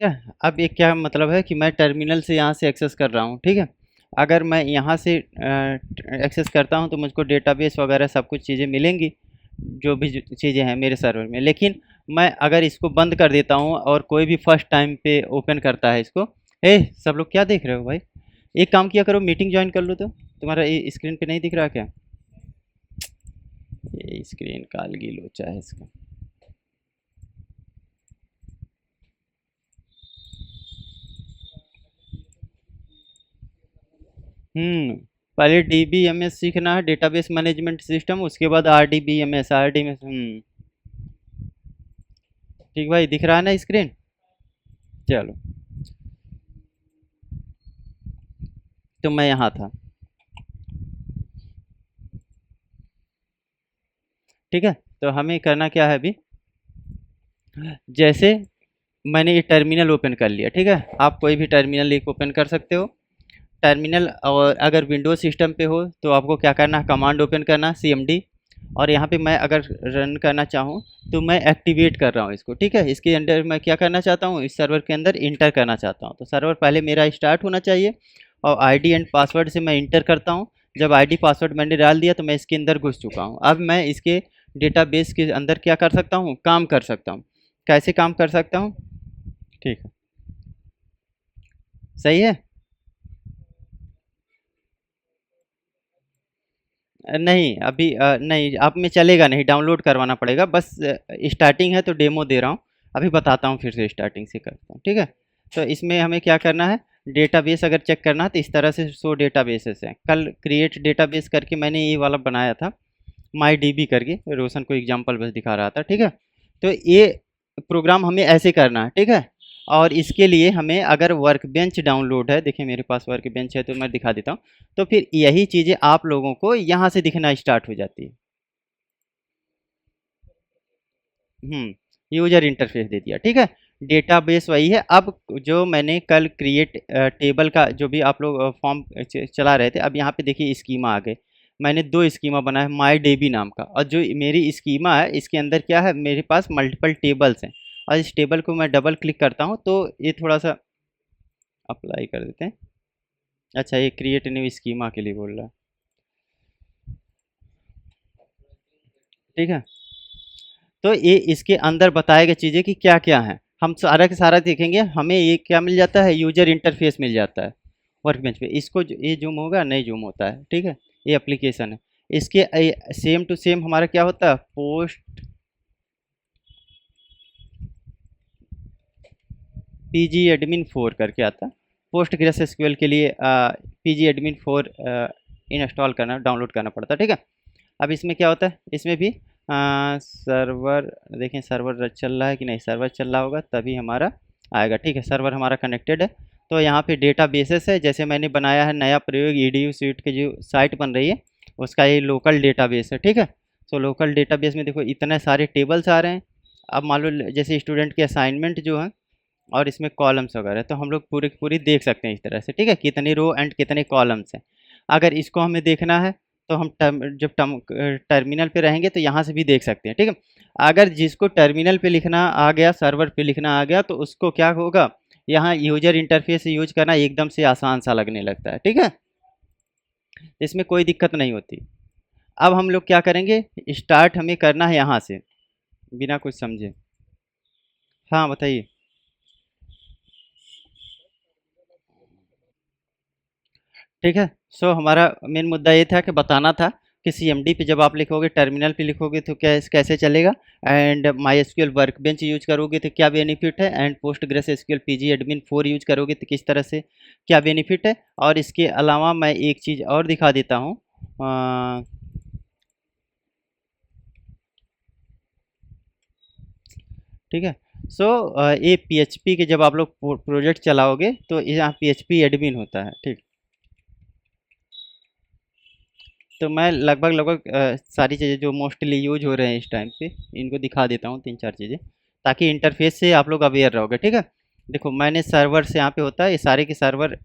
क्या अब ये क्या मतलब है कि मैं टर्मिनल से यहाँ से एक्सेस कर रहा हूँ, ठीक है। अगर मैं यहाँ से एक्सेस करता हूँ तो मुझको डेटाबेस वगैरह सब कुछ चीज़ें मिलेंगी, जो भी चीज़ें हैं मेरे सर्वर में। लेकिन मैं अगर इसको बंद कर देता हूँ और कोई भी फर्स्ट टाइम पे ओपन करता है इसको, ए सब लोग क्या देख रहे हो भाई? एक काम किया करो, मीटिंग ज्वाइन कर लो तो। तुम्हारा ये स्क्रीन पे नहीं दिख रहा क्या? ये स्क्रीन कालगी लोचा है इसका। पहले डीबीएमएस सीखना है, डेटाबेस मैनेजमेंट सिस्टम, उसके बाद आरडीबीएमएस आरडीएमएस। ठीक भाई, दिख रहा है ना स्क्रीन? चलो, तो मैं यहाँ था, ठीक है। तो हमें करना क्या है अभी, जैसे मैंने ये टर्मिनल ओपन कर लिया, ठीक है। आप कोई भी टर्मिनल एक ओपन कर सकते हो टर्मिनल। और अगर विंडोज सिस्टम पे हो तो आपको क्या करना है, कमांड ओपन करना सीएमडी। और यहाँ पे मैं अगर रन करना चाहूँ तो मैं एक्टिवेट कर रहा हूँ इसको, ठीक है। इसके अंदर मैं क्या करना चाहता हूँ, इस सर्वर के अंदर इंटर करना चाहता हूँ। तो सर्वर पहले मेरा स्टार्ट होना चाहिए और आईडी एंड पासवर्ड से मैं इंटर करता हूँ। जब आईडी पासवर्ड मैंने डाल दिया तो मैं इसके अंदर घुस चुका हूँ। अब मैं इसके डेटाबेस के अंदर क्या कर सकता हूँ, काम कर सकता हूँ। कैसे काम कर सकता हूँ? ठीक है, सही है। नहीं अभी नहीं, आप में चलेगा नहीं, डाउनलोड करवाना पड़ेगा। बस स्टार्टिंग है तो डेमो दे रहा हूँ। अभी बताता हूँ, फिर से स्टार्टिंग से करता हूँ, ठीक है। तो इसमें हमें क्या करना है, डेटाबेस अगर चेक करना है तो इस तरह से शो डेटाबेसेस हैं। कल क्रिएट डेटाबेस करके मैंने ये वाला बनाया था, माई डीबी करके, रोशन को एग्जांपल बस दिखा रहा था, ठीक है। तो ये प्रोग्राम हमें ऐसे करना है, ठीक है। और इसके लिए हमें अगर वर्कबेंच डाउनलोड है, देखिए मेरे पास वर्कबेंच है तो मैं दिखा देता हूँ। तो फिर यही चीज़ें आप लोगों को यहाँ से दिखना स्टार्ट हो जाती है। यूजर इंटरफेस दे दिया, ठीक है। डेटाबेस वही है। अब जो मैंने कल क्रिएट टेबल का जो भी आप लोग फॉर्म चला रहे थे, अब यहाँ पे देखिए स्कीमा आ गए। मैंने दो स्कीमा बनाया है माई डेबी नाम का, और जो मेरी स्कीमा है इसके अंदर क्या है, मेरे पास मल्टीपल टेबल्स हैं। और इस टेबल को मैं डबल क्लिक करता हूँ तो ये थोड़ा सा अप्लाई कर देते हैं। अच्छा, ये क्रिएट न्यू स्कीमा के लिए बोल रहा है, ठीक है। तो ये इसके अंदर बताएगा चीज़ें कि क्या क्या है। हम सारा के सारा देखेंगे, हमें ये क्या मिल जाता है, यूजर इंटरफेस मिल जाता है वर्कबेंच पे। इसको ये जूम होगा, नहीं जूम होता है, ठीक है। ये एप्लीकेशन है। इसके सेम टू सेम हमारा क्या होता है, पोस्ट पीजी एडमिन 4 करके आता है। पोस्ट ग्रेस एसक्यूएल के लिए पीजी एडमिन 4 इंस्टॉल करना, डाउनलोड करना पड़ता है, ठीक है। अब इसमें क्या होता है, इसमें भी सर्वर देखें, सर्वर चल रहा है कि नहीं, सर्वर चल रहा होगा तभी हमारा आएगा, ठीक है। सर्वर हमारा कनेक्टेड है। तो यहाँ पे डेटा बेसेस है, जैसे मैंने बनाया है नया प्रयोग ईडीयू सीट की जो साइट बन रही है उसका ये लोकल डेटाबेस है, ठीक है। तो लोकल डेटाबेस में देखो इतने सारे टेबल्स आ रहे हैं। अब मान लो जैसे स्टूडेंट के असाइनमेंट जो है और इसमें कॉलम्स वगैरह, तो हम लोग पूरी की पूरी देख सकते हैं इस तरह से, ठीक है। कितने रो एंड कितने कॉलम्स हैं। अगर इसको हमें देखना है तो हम जब टर्मिनल पे रहेंगे तो यहाँ से भी देख सकते हैं, ठीक है। अगर जिसको टर्मिनल पे लिखना आ गया, सर्वर पे लिखना आ गया, तो उसको क्या होगा, यहाँ यूजर इंटरफेस यूज करना एकदम से आसान सा लगने लगता है, ठीक है। इसमें कोई दिक्कत नहीं होती। अब हम लोग क्या करेंगे, स्टार्ट हमें करना है यहाँ से, बिना कुछ समझे। हाँ बताइए। ठीक है। सो हमारा मेन मुद्दा ये था कि बताना था कि सीएमडी पे जब आप लिखोगे, टर्मिनल पे लिखोगे तो क्या कैसे चलेगा, and my SQL workbench use करोगे तो क्या बेनिफिट है, and post grace SQL PG admin 4 use करोगे तो किस तरह से क्या बेनिफिट है। और इसके अलावा मैं एक चीज़ और दिखा देता हूँ। अ, ठीक है। सो ये पीएचपी के जब आप लोग प्रोजेक्ट चलाओगे तो यहाँ पीएचपी एडमिन होता है, ठीक। तो मैं लगभग लगभग सारी चीज़ें जो मोस्टली यूज हो रहे हैं इस टाइम पे इनको दिखा देता हूँ, तीन चार चीज़ें, ताकि इंटरफेस से आप लोग अवेयर रहोगे, ठीक है। देखो मैंने सर्वर से यहाँ पे होता है, ये सारे के सर्वर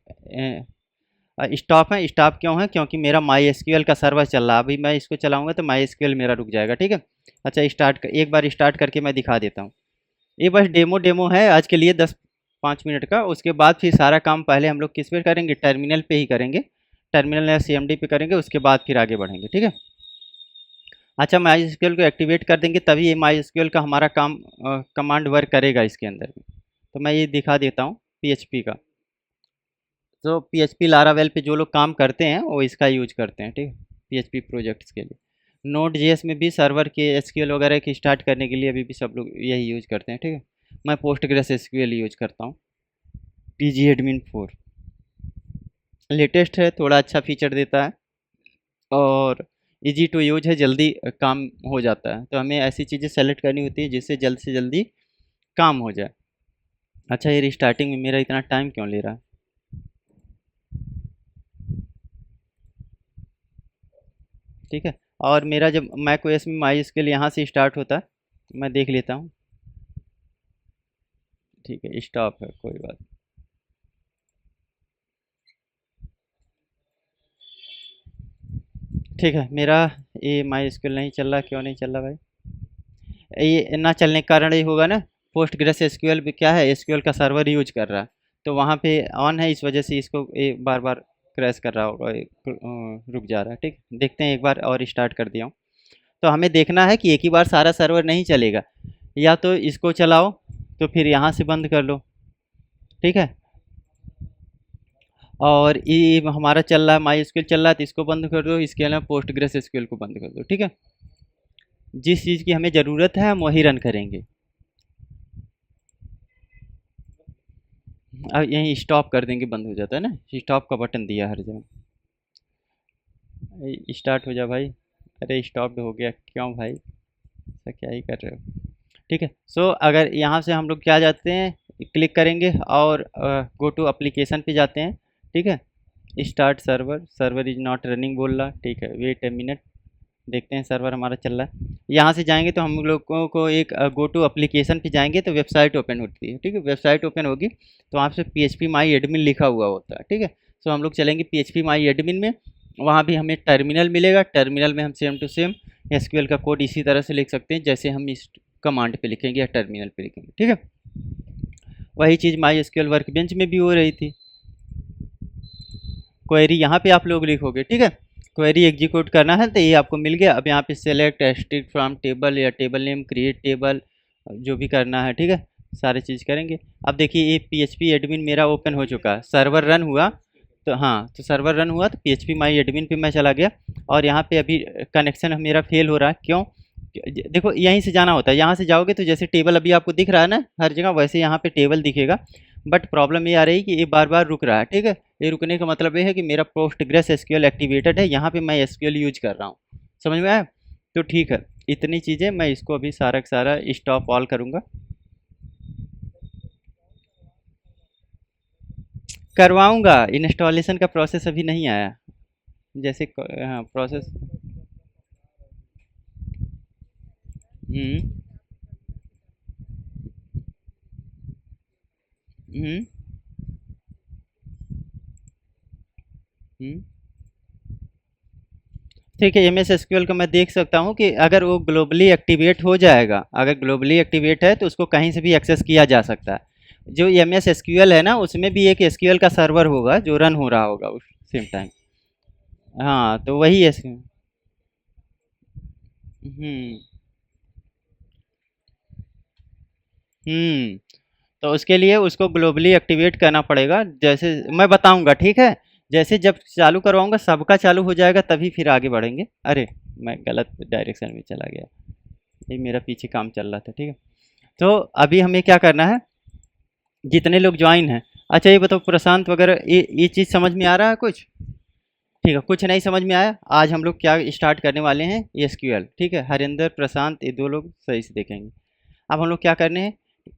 स्टॉप हैं। स्टॉप क्यों है, क्योंकि मेरा माई एसक्यूएल का सर्वर चल रहा है। अभी मैं इसको चलाऊँगा तो माई एसक्यूएल मेरा रुक जाएगा, ठीक है। अच्छा, एक बार स्टार्ट करके मैं दिखा देता हूँ। ये बस डेमो डेमो है आज के लिए, 10 5 मिनट का। उसके बाद फिर सारा काम पहले हम लोग किस पे करेंगे, टर्मिनल पे ही करेंगे, टर्मिनल या CMD पे करेंगे, उसके बाद फिर आगे बढ़ेंगे, ठीक है। अच्छा, माई एसक्यूएल को एक्टिवेट कर देंगे तभी ये माई एसक्यूएल का हमारा काम कमांड वर्क करेगा इसके अंदर में। तो मैं ये दिखा देता हूँ PHP का। तो PHP लारावेल पे जो लोग काम करते हैं वो इसका यूज करते हैं, ठीक है, PHP प्रोजेक्ट्स के लिए। नोड जेएस में भी सर्वर के एसक्यूएल वगैरह की स्टार्ट करने के लिए अभी भी सब लोग यही यूज करते हैं, ठीक है। मैं पोस्टग्रेस एसक्यूएल यूज करता हूँ, pgAdmin 4 लेटेस्ट है, थोड़ा अच्छा फीचर देता है और इजी टू यूज है, जल्दी काम हो जाता है। तो हमें ऐसी चीज़ें सेलेक्ट करनी होती है जिससे जल्द से जल्दी काम हो जाए। अच्छा, ये रिस्टार्टिंग में मेरा इतना टाइम क्यों ले रहा है? ठीक है, और मेरा जब मैक ओएस में माई एसक्यूएल यहाँ से स्टार्ट होता है, मैं देख लेता हूँ। ठीक है, स्टॉप है, कोई बात। ठीक है, मेरा ये माई एसक्यूएल नहीं चल रहा, क्यों नहीं चल रहा भाई? ये ना चलने के कारण ये होगा ना, पोस्टग्रेस एसक्यूएल भी क्या है, एसक्यूएल का सर्वर यूज कर रहा है, तो वहाँ पे ऑन है, इस वजह से इसको ये बार बार क्रैश कर रहा होगा, रुक जा रहा है। ठीक, देखते हैं, एक बार और स्टार्ट कर दिया हूँ। तो हमें देखना है कि एक ही बार सारा सर्वर नहीं चलेगा, या तो इसको चलाओ तो फिर यहाँ से बंद कर लो, ठीक है। और ये हमारा चल रहा है, माई एसक्यूएल चल रहा है, तो इसको बंद कर दो, इसके अलावा पोस्टग्रेस एसक्यूएल को बंद कर दो, ठीक है। जिस चीज़ की हमें ज़रूरत है हम वही रन करेंगे। अब यहीं स्टॉप कर देंगे, बंद हो जाता है ना, स्टॉप का बटन दिया हर जगह। स्टार्ट हो जा भाई। अरे स्टॉप हो गया, क्यों भाई, ऐसा क्या ही कर रहे हो? ठीक है, सो अगर यहाँ से हम लोग क्या जाते हैं, क्लिक करेंगे और गो टू एप्लीकेशन पे जाते हैं, ठीक है। Start server, server is not running बोल रहा, ठीक है, वेट ए मिनट, देखते हैं सर्वर हमारा चल रहा है। यहाँ से जाएंगे तो हम लोगों को एक गो टू एप्लीकेशन पे जाएंगे तो वेबसाइट ओपन होती है, ठीक है। वेबसाइट ओपन होगी तो वहाँ पे PHP माई एडमिन लिखा हुआ होता है, ठीक है। सो हम लोग चलेंगे PHP माई एडमिन में, वहाँ भी हमें टर्मिनल मिलेगा, टर्मिनल में हम सेम टू सेम एसक्यूएल का कोड इसी तरह से लिख सकते हैं जैसे हम इस कमांड पे लिखेंगे या टर्मिनल पे लिखेंगे, ठीक है। वही चीज़ माई एसक्यूएल वर्कबेंच में भी हो रही थी। क्वेरी यहाँ पे आप लोग लिखोगे, ठीक है। क्वेरी एग्जीक्यूट करना है तो ये आपको मिल गया। अब यहाँ पे सेलेक्ट एक्सट्रैक्ट फ्रॉम टेबल या टेबल नेम, क्रिएट टेबल, जो भी करना है, ठीक है, सारी चीज़ करेंगे। अब देखिए ये PHP एडमिन मेरा ओपन हो चुका है, सर्वर रन हुआ तो हाँ, तो सर्वर रन हुआ तो PHP माई एडमिन पे मैं चला गया और यहाँ पे अभी कनेक्शन मेरा फेल हो रहा है, क्यों? देखो यहीं से जाना होता है, यहाँ से जाओगे तो जैसे टेबल अभी आपको दिख रहा है ना हर जगह, वैसे यहाँ पे टेबल दिखेगा, बट प्रॉब्लम ये आ रही है कि ये बार बार रुक रहा है, ठीक है। ये रुकने का मतलब ये है कि मेरा पोस्टग्रेस एसक्यूएल एक्टिवेटेड है, यहाँ पे मैं एसक्यूएल यूज कर रहा हूँ, समझ में आया? तो ठीक है, इतनी चीज़ें मैं इसको अभी सारा का सारा स्टॉप ऑल करूँगा। करवाऊँगा, इंस्टॉलेशन का प्रोसेस अभी नहीं आया, जैसे हाँ प्रोसेस। हम्म। हम्म। हम्म। ठीक है, MS SQL का मैं देख सकता हूँ कि अगर वो ग्लोबली एक्टिवेट हो जाएगा, अगर ग्लोबली एक्टिवेट है तो उसको कहीं से भी एक्सेस किया जा सकता है। जो MS SQL है ना, उसमें भी एक SQL का सर्वर होगा जो रन हो रहा होगा उस सेम टाइम। हाँ, तो वही है। हम्म। हम्म। तो उसके लिए उसको ग्लोबली एक्टिवेट करना पड़ेगा, जैसे मैं बताऊंगा, ठीक है। जैसे जब चालू करवाऊंगा सबका चालू हो जाएगा तभी फिर आगे बढ़ेंगे। अरे मैं गलत डायरेक्शन में चला गया, ये मेरा पीछे काम चल रहा था, ठीक है। तो अभी हमें क्या करना है, जितने लोग ज्वाइन हैं। अच्छा ये बताओ प्रशांत वगैरह, ये चीज़ समझ में आ रहा है कुछ? ठीक है, कुछ नहीं समझ में आया, आज हम लोग क्या स्टार्ट करने वाले हैं, SQL, ठीक है। हरिंदर प्रशांत ये दो लोग सही से देखेंगे। अब हम लोग क्या करने हैं,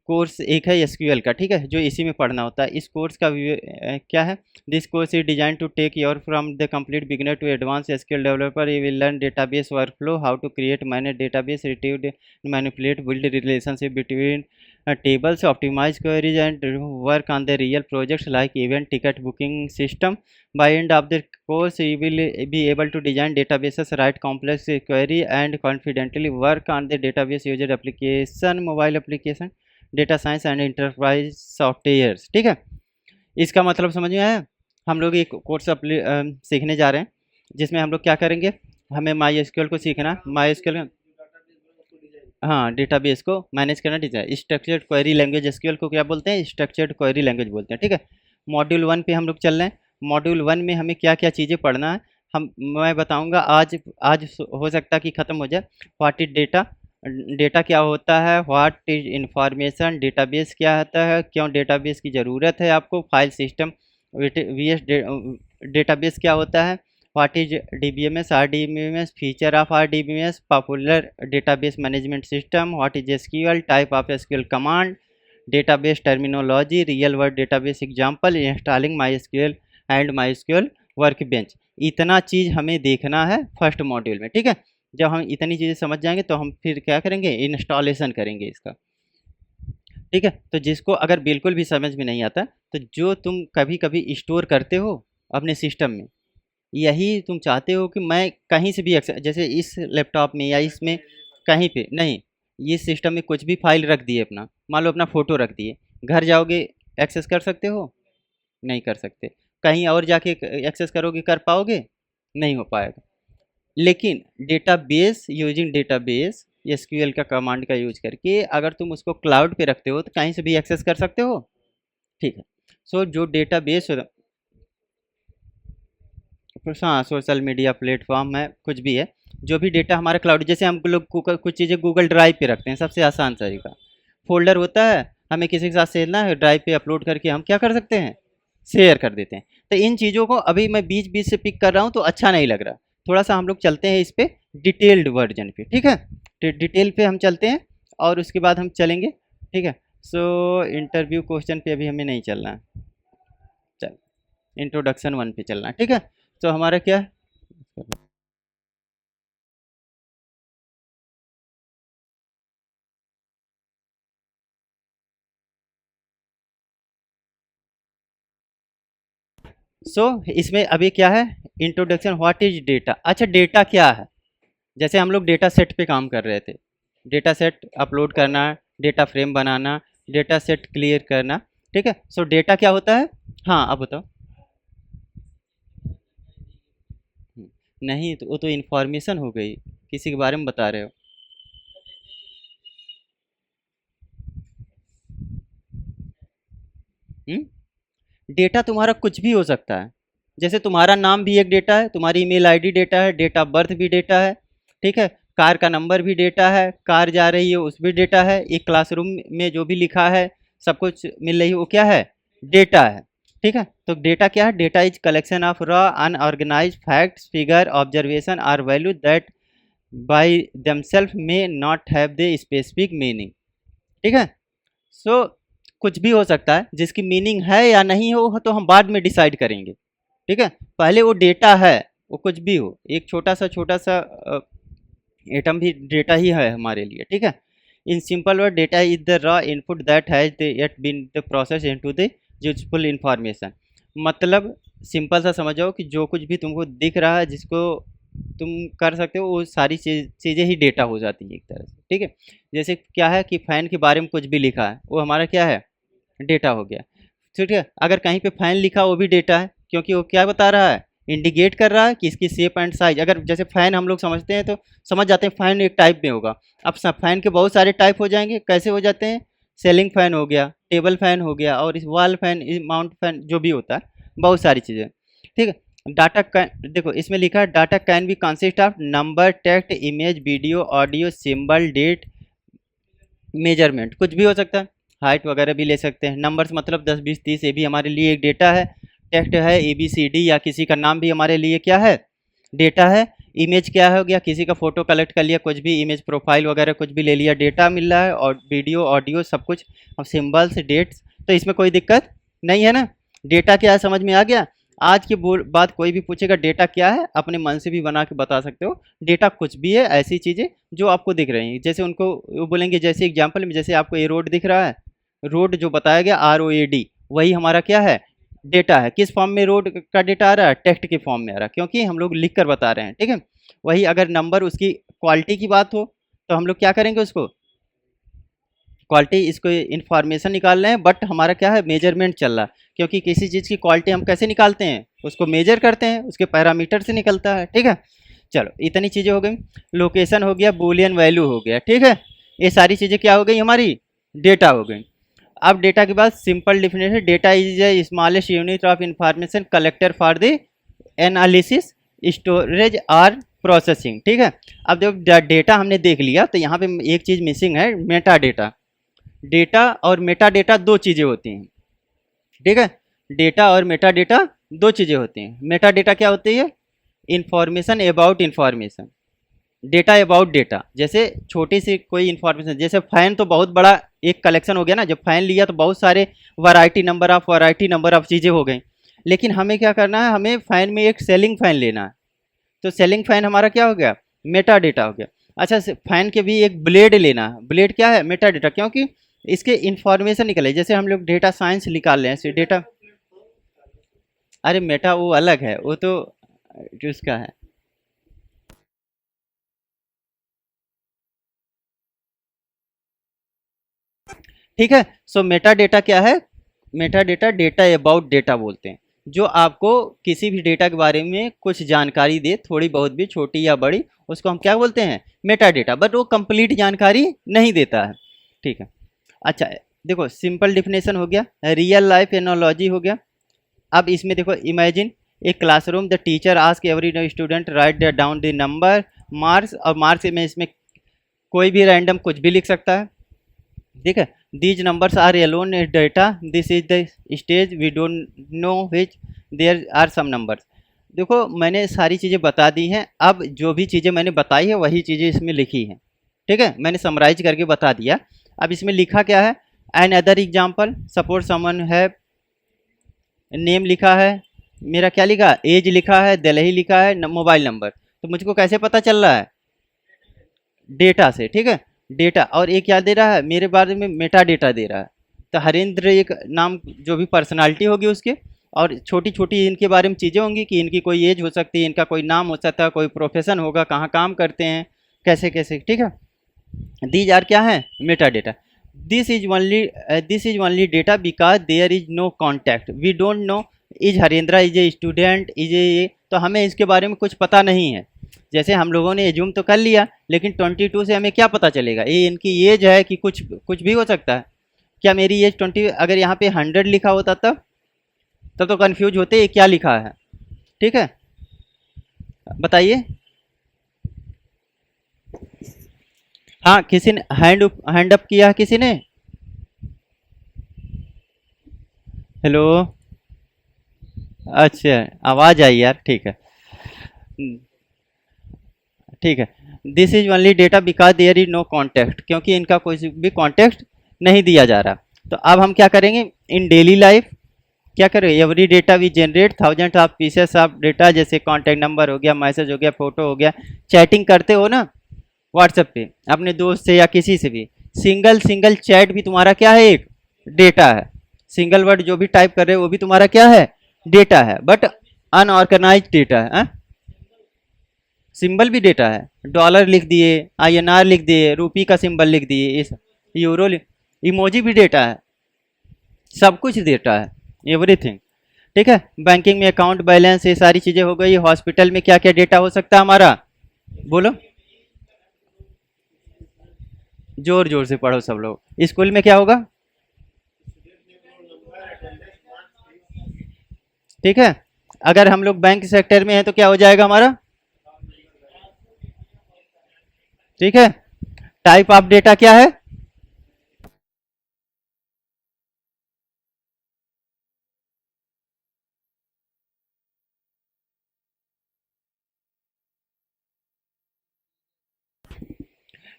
कोर्स एक है SQL का, ठीक है, जो इसी में पढ़ना होता है। इस कोर्स का क्या है, this course is design to take your from the complete beginner to advance SQL developer. You will learn database workflow, how to create manage database, retrieve manipulate build relationship between tables, optimize queries and work on the real projects like event ticket booking system. By end of the course you will be able to design databases, write complex query and confidently work on the database user application, mobile application, data science and enterprise softwares, ठीक है। इसका मतलब समझ में आया। हम लोग एक कोर्स सीखने जा रहे हैं जिसमें हम लोग क्या करेंगे, हमें माई एसक्यूएल को सीखना, माई एसक्यूएल, हाँ, डेटाबेस को मैनेज करना, design, structured query language, SQL को क्या बोलते हैं, स्ट्रक्चर्ड क्वेरी लैंग्वेज बोलते हैं, ठीक है। मॉड्यूल 1 पे हम लोग चल रहे हैं। मॉड्यूल 1 में हमें क्या क्या चीज़ें पढ़ना है, मैं बताऊंगा। आज आज हो सकता है कि ख़त्म हो जाए। व्हाट इज डेटा, डेटा क्या होता है, व्हाट इज इंफॉर्मेशन, डेटाबेस क्या होता है, क्यों डेटाबेस की ज़रूरत है आपको, file system, V S database क्या होता है, what is DBMS, RDBMS, feature of RDBMS, popular database management system, what is SQL, type of SQL command, database terminology, real word database example, installing MySQL and MySQL workbench. इतना चीज़ हमें देखना है first module में, ठीक है। जब हम इतनी चीज़ें समझ जाएंगे तो हम फिर क्या करेंगे, इंस्टॉलेशन करेंगे इसका, ठीक है। तो जिसको अगर बिल्कुल भी समझ में नहीं आता, तो जो तुम कभी कभी स्टोर करते हो अपने सिस्टम में, यही तुम चाहते हो कि मैं कहीं से भी जैसे इस लैपटॉप में या इसमें कहीं पे नहीं, ये सिस्टम में कुछ भी फाइल रख दिए अपना, मान लो अपना फ़ोटो रख दिए, घर जाओगे एक्सेस कर सकते हो, नहीं कर सकते। कहीं और जाके एक्सेस करोगे, कर पाओगे, नहीं हो पाएगा। लेकिन डेटाबेस, यूजिंग डेटाबेस एसक्यूएल का कमांड का यूज करके अगर तुम उसको क्लाउड पे रखते हो तो कहीं से भी एक्सेस कर सकते हो, ठीक है। सो जो डेटाबेस, हाँ, सोशल मीडिया प्लेटफॉर्म है, कुछ भी है, जो भी डेटा हमारा क्लाउड, जैसे हम लोग कुछ चीज़ें गूगल ड्राइव पे रखते हैं, सबसे आसान तरीका, फोल्डर होता है, हमें किसी के साथ शेयर है, ड्राइव पे अपलोड करके हम क्या कर सकते हैं, शेयर कर देते हैं। तो इन चीज़ों को अभी मैं बीच बीच से पिक कर रहा हूँ तो अच्छा नहीं लग रहा, थोड़ा सा हम लोग चलते हैं इस पर डिटेल्ड वर्जन पे, ठीक है। डिटेल पे हम चलते हैं और उसके बाद हम चलेंगे, ठीक है। सो इंटरव्यू क्वेश्चन पे अभी हमें नहीं चलना है, चल इंट्रोडक्शन 1 पे चलना है, ठीक है। तो हमारा क्या है, इसमें अभी क्या है, इंट्रोडक्शन, व्हाट इज डेटा। अच्छा, डेटा क्या है, जैसे हम लोग डेटा सेट पे काम कर रहे थे, डेटा सेट अपलोड करना, डेटा फ्रेम बनाना, डेटा सेट क्लियर करना, ठीक है। डेटा क्या होता है, हाँ अब बताओ। नहीं, तो वो तो इन्फॉर्मेशन हो गई, किसी के बारे में बता रहे हो। डेटा तुम्हारा कुछ भी हो सकता है, जैसे तुम्हारा नाम भी एक डेटा है, तुम्हारी ईमेल आईडी डेटा है, डेट ऑफ बर्थ भी डेटा है, ठीक है। कार का नंबर भी डेटा है, कार जा रही है उस भी डेटा है, एक क्लासरूम में जो भी लिखा है, सब कुछ मिल रही है, वो क्या है, डेटा है, ठीक है। तो डेटा क्या है, data is collection of raw unorganised facts, figure, observation or value that by themselves may not have the specific meaning, ठीक है। कुछ भी हो सकता है, जिसकी मीनिंग है या नहीं हो तो हम बाद में डिसाइड करेंगे, ठीक है। पहले वो डेटा है, वो कुछ भी हो, एक छोटा सा एटम भी डेटा ही है हमारे लिए, ठीक है। In simple word, data is the raw input that has yet been the process into the useful information. मतलब सिंपल सा समझ जाओ कि जो कुछ भी तुमको दिख रहा है, जिसको तुम कर सकते हो, वो सारी चीज़ें ही डेटा हो जाती है एक तरह से, ठीक है। जैसे क्या है कि फ़ैन के बारे में कुछ भी लिखा है, वो हमारा क्या है, डेटा हो गया, ठीक है। अगर कहीं पे फ़ैन लिखा, वो भी डेटा है, क्योंकि वो क्या बता रहा है, इंडिकेट कर रहा है कि इसकी शेप एंड साइज। अगर जैसे फ़ैन हम लोग समझते हैं तो समझ जाते हैं फ़ैन एक टाइप में होगा। अब फ़ैन के बहुत सारे टाइप हो जाएंगे, कैसे हो जाते हैं, सेलिंग फ़ैन हो गया, टेबल फ़ैन हो गया, और इस वॉल फ़ैन, माउंट फ़ैन, जो भी होता है, बहुत सारी चीज़ें, ठीक है। डाटा कैन, देखो इसमें लिखा है, data can be consist of number, text, image, video, audio, symbol, date, measurement, कुछ भी हो सकता है, हाइट वगैरह भी ले सकते हैं। नंबर्स मतलब 10 20 30, ये भी हमारे लिए एक डेटा है। टेक्स्ट है ABCD, या किसी का नाम भी हमारे लिए क्या है, डेटा है। इमेज क्या हो गया, किसी का फ़ोटो कलेक्ट कर लिया, कुछ भी इमेज प्रोफाइल वगैरह कुछ भी ले लिया, डेटा मिल रहा है। और वीडियो, ऑडियो, सब कुछ। अब सिम्बल्स, डेट्स, तो इसमें कोई दिक्कत नहीं है ना। डेटा क्या है, समझ में आ गया। आज की बात कोई भी पूछेगा डेटा क्या है, अपने मन से भी बना के बता सकते हो। डेटा कुछ भी है, ऐसी चीज़ें जो आपको दिख रही हैं, जैसे उनको वो बोलेंगे, जैसे एग्जांपल में, जैसे आपको ये रोड दिख रहा है, रोड जो बताया गया ROAD, वही हमारा क्या है, डेटा है। किस फॉर्म में रोड का डेटा आ रहा है, टेक्स्ट के फॉर्म में आ रहा है, क्योंकि हम लोग लिख कर बता रहे हैं, ठीक है। वही अगर नंबर, उसकी क्वालिटी की बात हो तो हम लोग क्या करेंगे, उसको क्वालिटी इसको इन्फॉर्मेशन निकाल रहे हैं, बट हमारा क्या है, मेजरमेंट चल रहा है, क्योंकि किसी चीज़ की क्वालिटी हम कैसे निकालते हैं, उसको मेजर करते हैं, उसके पैरामीटर से निकलता है। ठीक है, चलो इतनी चीज़ें हो गई। लोकेशन हो गया, बूलियन वैल्यू हो गया। ठीक है, ये सारी चीज़ें क्या हो गई, हमारी डेटा हो गई। अब डेटा के बाद simple definition, data is a smallest unit of information collector for the analysis, storage और प्रोसेसिंग। ठीक है, अब जब डेटा हमने देख लिया तो यहाँ पे एक चीज़ मिसिंग है, मेटा डेटा। डेटा और मेटा डेटा दो चीज़ें होती हैं। ठीक है, डेटा और मेटा डेटा दो चीज़ें होती हैं। मेटा डेटा क्या होती है, information about information, data about data. जैसे छोटी सी कोई इन्फॉर्मेशन, जैसे फ़ैन तो बहुत बड़ा एक कलेक्शन हो गया ना, जब फ़ैन लिया तो बहुत सारे वैरायटी नंबर ऑफ चीज़ें हो गई। लेकिन हमें क्या करना है, हमें फ़ैन में एक सेलिंग फ़ैन लेना है, तो सेलिंग फ़ैन हमारा क्या हो गया, मेटा डेटा हो गया। अच्छा, फ़ैन के भी एक ब्लेड लेना है, ब्लेड क्या है, मेटा डेटा, क्योंकि इसके इन्फॉर्मेशन निकले। जैसे हम लोग डेटा साइंस निकाल रहे हैं, डेटा, अरे मेटा वो अलग है, वो तो उसका है। ठीक है, सो मेटा डेटा क्या है, meta data, data about data बोलते हैं, जो आपको किसी भी डेटा के बारे में कुछ जानकारी दे, थोड़ी बहुत भी, छोटी या बड़ी, उसको हम क्या बोलते हैं, मेटा डेटा, बट वो कंप्लीट जानकारी नहीं देता है। ठीक है, अच्छा देखो सिंपल डिफिनेशन हो गया, रियल लाइफ एनोलॉजी हो गया। अब इसमें देखो, imagine a classroom, the teacher ask every student write down the number marks, और मार्क्स में इसमें कोई भी रैंडम कुछ भी लिख सकता है। ठीक है, these numbers are alone data, this is the stage we don't know which there are some numbers. देखो मैंने सारी चीज़ें बता दी हैं, अब जो भी चीज़ें मैंने बताई है वही चीज़ें इसमें लिखी हैं। ठीक है, मैंने समराइज करके बता दिया। अब इसमें लिखा क्या है, एन अदर एग्जाम्पल, सपोज समन है, नेम लिखा है, मेरा क्या लिखा, एज लिखा है, दिल्ली लिखा है, मोबाइल नंबर, तो मुझको कैसे पता चल रहा है, डेटा से। ठीक है, डेटा, और एक क्या दे रहा है, मेरे बारे में मेटा डेटा दे रहा है। तो हरेंद्र एक नाम, जो भी पर्सनालिटी होगी उसके, और छोटी छोटी इनके बारे में चीज़ें होंगी कि इनकी कोई एज हो सकती है, इनका कोई नाम हो सकता है, कोई प्रोफेशन होगा, कहाँ काम करते हैं, कैसे कैसे। ठीक है, दीज आर क्या है, meta data. This is only data because there is no contact, we don't know is Harendra is a student, is a, तो हमें इसके बारे में कुछ पता नहीं है। जैसे हम लोगों ने एज्यूम तो कर लिया, लेकिन 22 से हमें क्या पता चलेगा, ये इनकी एज है कि कुछ कुछ भी हो सकता है। क्या मेरी एज 20, अगर यहाँ पे 100 लिखा होता तब तो कंफ्यूज होते ये क्या लिखा है। ठीक है, बताइए। हाँ, किसी ने हैंड अप किया है, किसी ने, हेलो, अच्छा आवाज़ आई यार, ठीक है। ठीक है, this is only data because there is no context, क्योंकि इनका कोई भी कॉन्टेक्स्ट नहीं दिया जा रहा। तो अब हम क्या करेंगे, इन डेली लाइफ क्या करेंगे, every data we generate thousand of pieces of data, जैसे कॉन्टैक्ट नंबर हो गया, मैसेज हो गया, फोटो हो गया, चैटिंग करते हो ना व्हाट्सएप पे अपने दोस्त से या किसी से भी, सिंगल चैट भी तुम्हारा क्या है, एक डेटा है। सिंगल वर्ड जो भी टाइप कर रहे हो वो भी तुम्हारा क्या है, डेटा है, बट अनऑर्गेनाइज डेटा है। सिंबल भी डेटा है, डॉलर लिख दिए, INR लिख दिए, रूपी का सिंबल लिख दिए, इस यूरो, इमोजी भी डेटा है, सब कुछ डेटा है, एवरीथिंग। ठीक है, बैंकिंग में अकाउंट बैलेंस, ये सारी चीज़ें हो गई। हॉस्पिटल में क्या क्या डेटा हो सकता है हमारा, बोलो, जोर जोर से पढ़ो सब लोग। स्कूल में क्या होगा, ठीक है, अगर हम लोग बैंक सेक्टर में हैं तो क्या हो जाएगा हमारा, ठीक है। टाइप ऑफ डेटा क्या है,